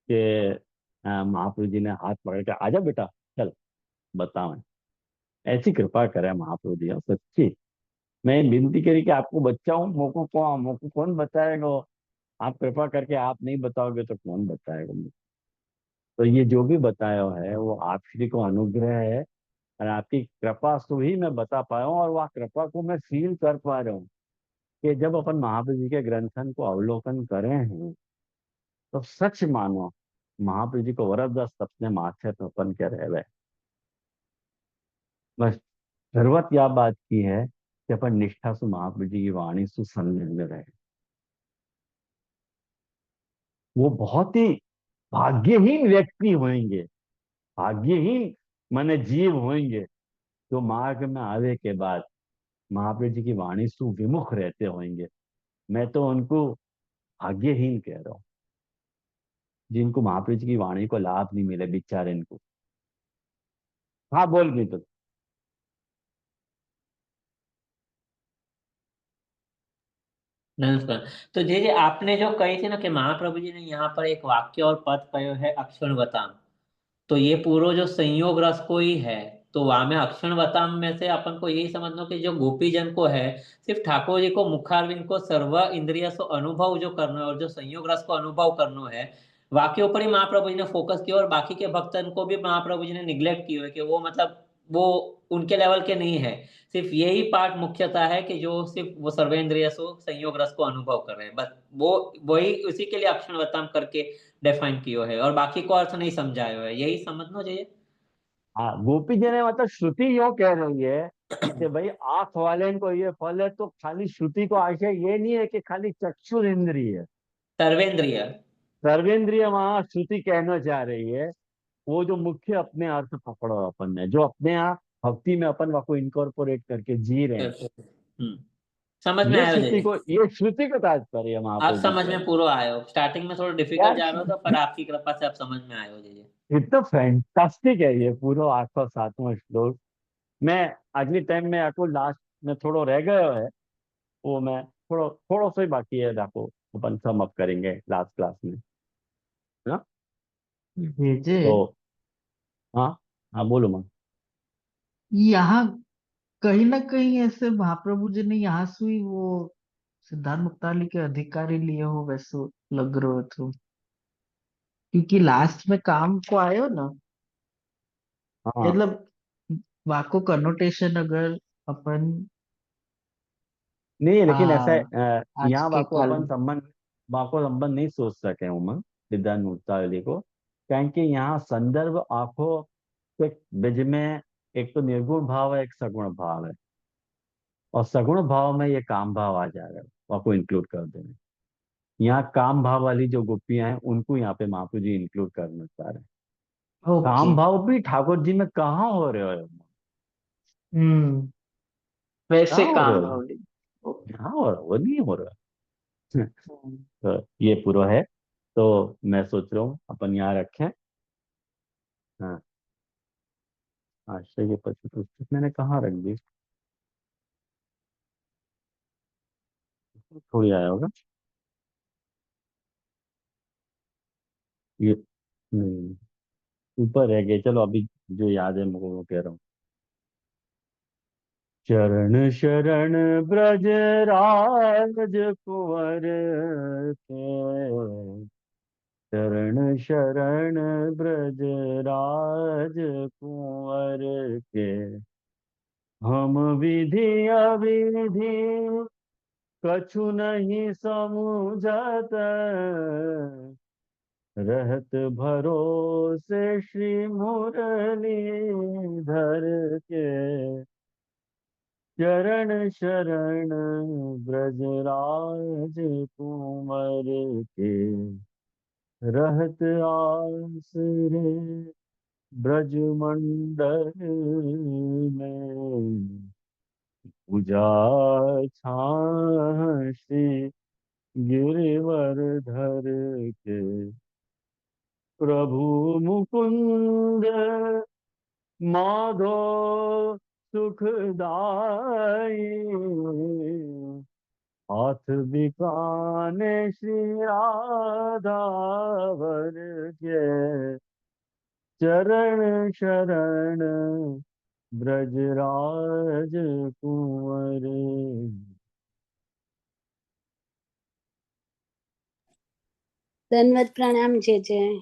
कि महाप्रभु जी ने हाथ पकड़ के आजा बेटा चल बताओ। ऐसी कृपा करे महाप्रभु जी, और सच्ची मैं विनती करी कि आपको बच्चा हूँ, मोको कौन बताएगा। आप कृपा करके आप नहीं बताओगे तो कौन बताएगा मुझे। तो ये जो भी बताया है वो आप श्री को अनुग्रह है, और आपकी कृपा से ही मैं बता पाया हूँ। और वह कृपा को मैं फील कर पा रहा हूँ कि जब अपन महाप्रभु जी के ग्रंथन को अवलोकन करे हैं तो सच मानो महाप्रभु जी को वरदस्त अपने माथे पर अपन के रह गए। बस जरूरत यह बात की है कि अपन निष्ठा से महाप्रभु जी की वाणी से संलग्न रहे। वो बहुत ही भाग्यहीन व्यक्ति होंगे, भाग्यहीन माने जीव होंगे जो मार्ग में आवे के बाद महाप्रभु जी की वाणी से विमुख रहते होंगे। मैं तो उनको भाग्यहीन कह रहा हूँ जिनको महाप्रभु जी की वाणी को लाभ नहीं मिले बेचारे इनको। हाँ बोल गई तो। नमस्कार। तो जे आपने जो कही थी ना कि महाप्रभु जी ने यहाँ पर एक वाक्य और पद कहो है अक्षर बताम, तो ये पूरा जो संयोग रस को ही है। तो वहां में अक्षणवताम में से अपन को यही समझना कि जो गोपी जन को है सिर्फ ठाकुर जी को मुखारविंद को सर्व इंद्रिय से अनुभव जो करना है और जो संयोग रस को अनुभव करना है वाक्य ऊपर ही महाप्रभु जी ने फोकस किया और बाकी के भक्तन को भी महाप्रभु जी ने निग्लेक्ट किया है कि वो मतलब वो उनके लेवल के नहीं है। सिर्फ यही पार्ट मुख्यतः है कि जो सिर्फ वो सर्वेंद्रिय सो संयोग रस को अनुभव कर रहे हैं बस वो वही उसी के लिए अक्षणवताम करके डिफाइन किया है और बाकी को अर्थ नहीं समझाया है यही समझना चाहिए। हाँ, गोपी जी ने मतलब श्रुति यो कह रही है कि भाई आंख वाले को ये फल है, तो खाली श्रुति को आशय ये नहीं है कि खाली चक्षु इंद्रिय है। सर्वेंद्रिय। सर्वेंद्रिय वहां श्रुति कहना चाह रही है। वो जो मुख्य अपने अर्थ पकड़ो अपन ने, जो अपने आप भक्ति में अपन को इनकॉर्पोरेट करके जी रहे हैं, समझ में आयो जी। ये श्रुति का तात्पर्य है आप महाप्रभु जी समझ कह में रहे हैं। पूरा आयो स्टार्टिंग में थोड़ा डिफिकल्ट यार जा रहा था पर आपकी कृपा से आप समझ में आयो जी। इतना फैंटास्टिक है ये पूरा 807वां श्लोक। मैं अगली टाइम में आपको लास्ट में थोड़ा रह गया है, वो मैं थोड़ा थोड़ा सा ही बाकी है, आपको अपन सम अप करेंगे लास्ट क्लास में, है ना? भेजे तो हाँ, हाँ बोलो माँ। यहाँ कहीं ना कहीं ऐसे महाप्रभु जी ने यहाँ से ही वो सिद्धार्थ मुक्ताली के अधिकारी लिए हो वैसे लग रहे थे, क्योंकि लास्ट में काम को आयो ना, हाँ, मतलब वाको कनोटेशन अगर अपन नहीं लेकिन ऐसा है, आ, आज यहाँ के वाको काल अपन संबंध, वाको संबंध नहीं सोच सके उमंग सिद्धांत मुक्तावली को, क्योंकि यहाँ संदर्भ आंखों के बीच में एक तो निर्गुण भाव है, एक सगुण भाव है, और सगुण भाव में ये काम भाव आ जाएगा, वाको इंक्लूड कर देंगे। यहाँ काम भाव वाली जो गोपियां हैं उनको यहाँ पे महाप्रभु जी इंक्लूड करना चाह रहे हैं। ओके। काम भाव भी ठाकुर जी में कहाँ हो रहे हो? हम्म। वैसे कहाँ हो रहे काम हो? भावली। ओके। यहाँ हो रहा, वो नहीं हो रहा। हम्म। तो ये पूरा है। तो मैं सोच रहा हूँ अपन यहाँ रखें। हाँ, आश्रय की पशु पुस्तक मैंने कहाँ रख दी? थोड़ी आया होगा ये। नहीं, ऊपर रह गए, चलो अभी जो याद है मुझे वो कह रहा हूँ। चरण शरण ब्रज राज कुंवर के, चरण शरण ब्रज राज कुंवर के, हम विधि अविधि कछु नहीं समझत, रहत भरोसे श्री मुरलीधर के, चरण शरण ब्रजराज कुंवर के, रहत आसरे ब्रज मंडल में, पूजा छाह श्री गिरिवर के, प्रभु मुकुंद माधो सुखदाई, हाथ बिकाने श्री राधावर के, चरण शरण ब्रजराज कुंवर। धन्यवाद प्रणाम जय जय।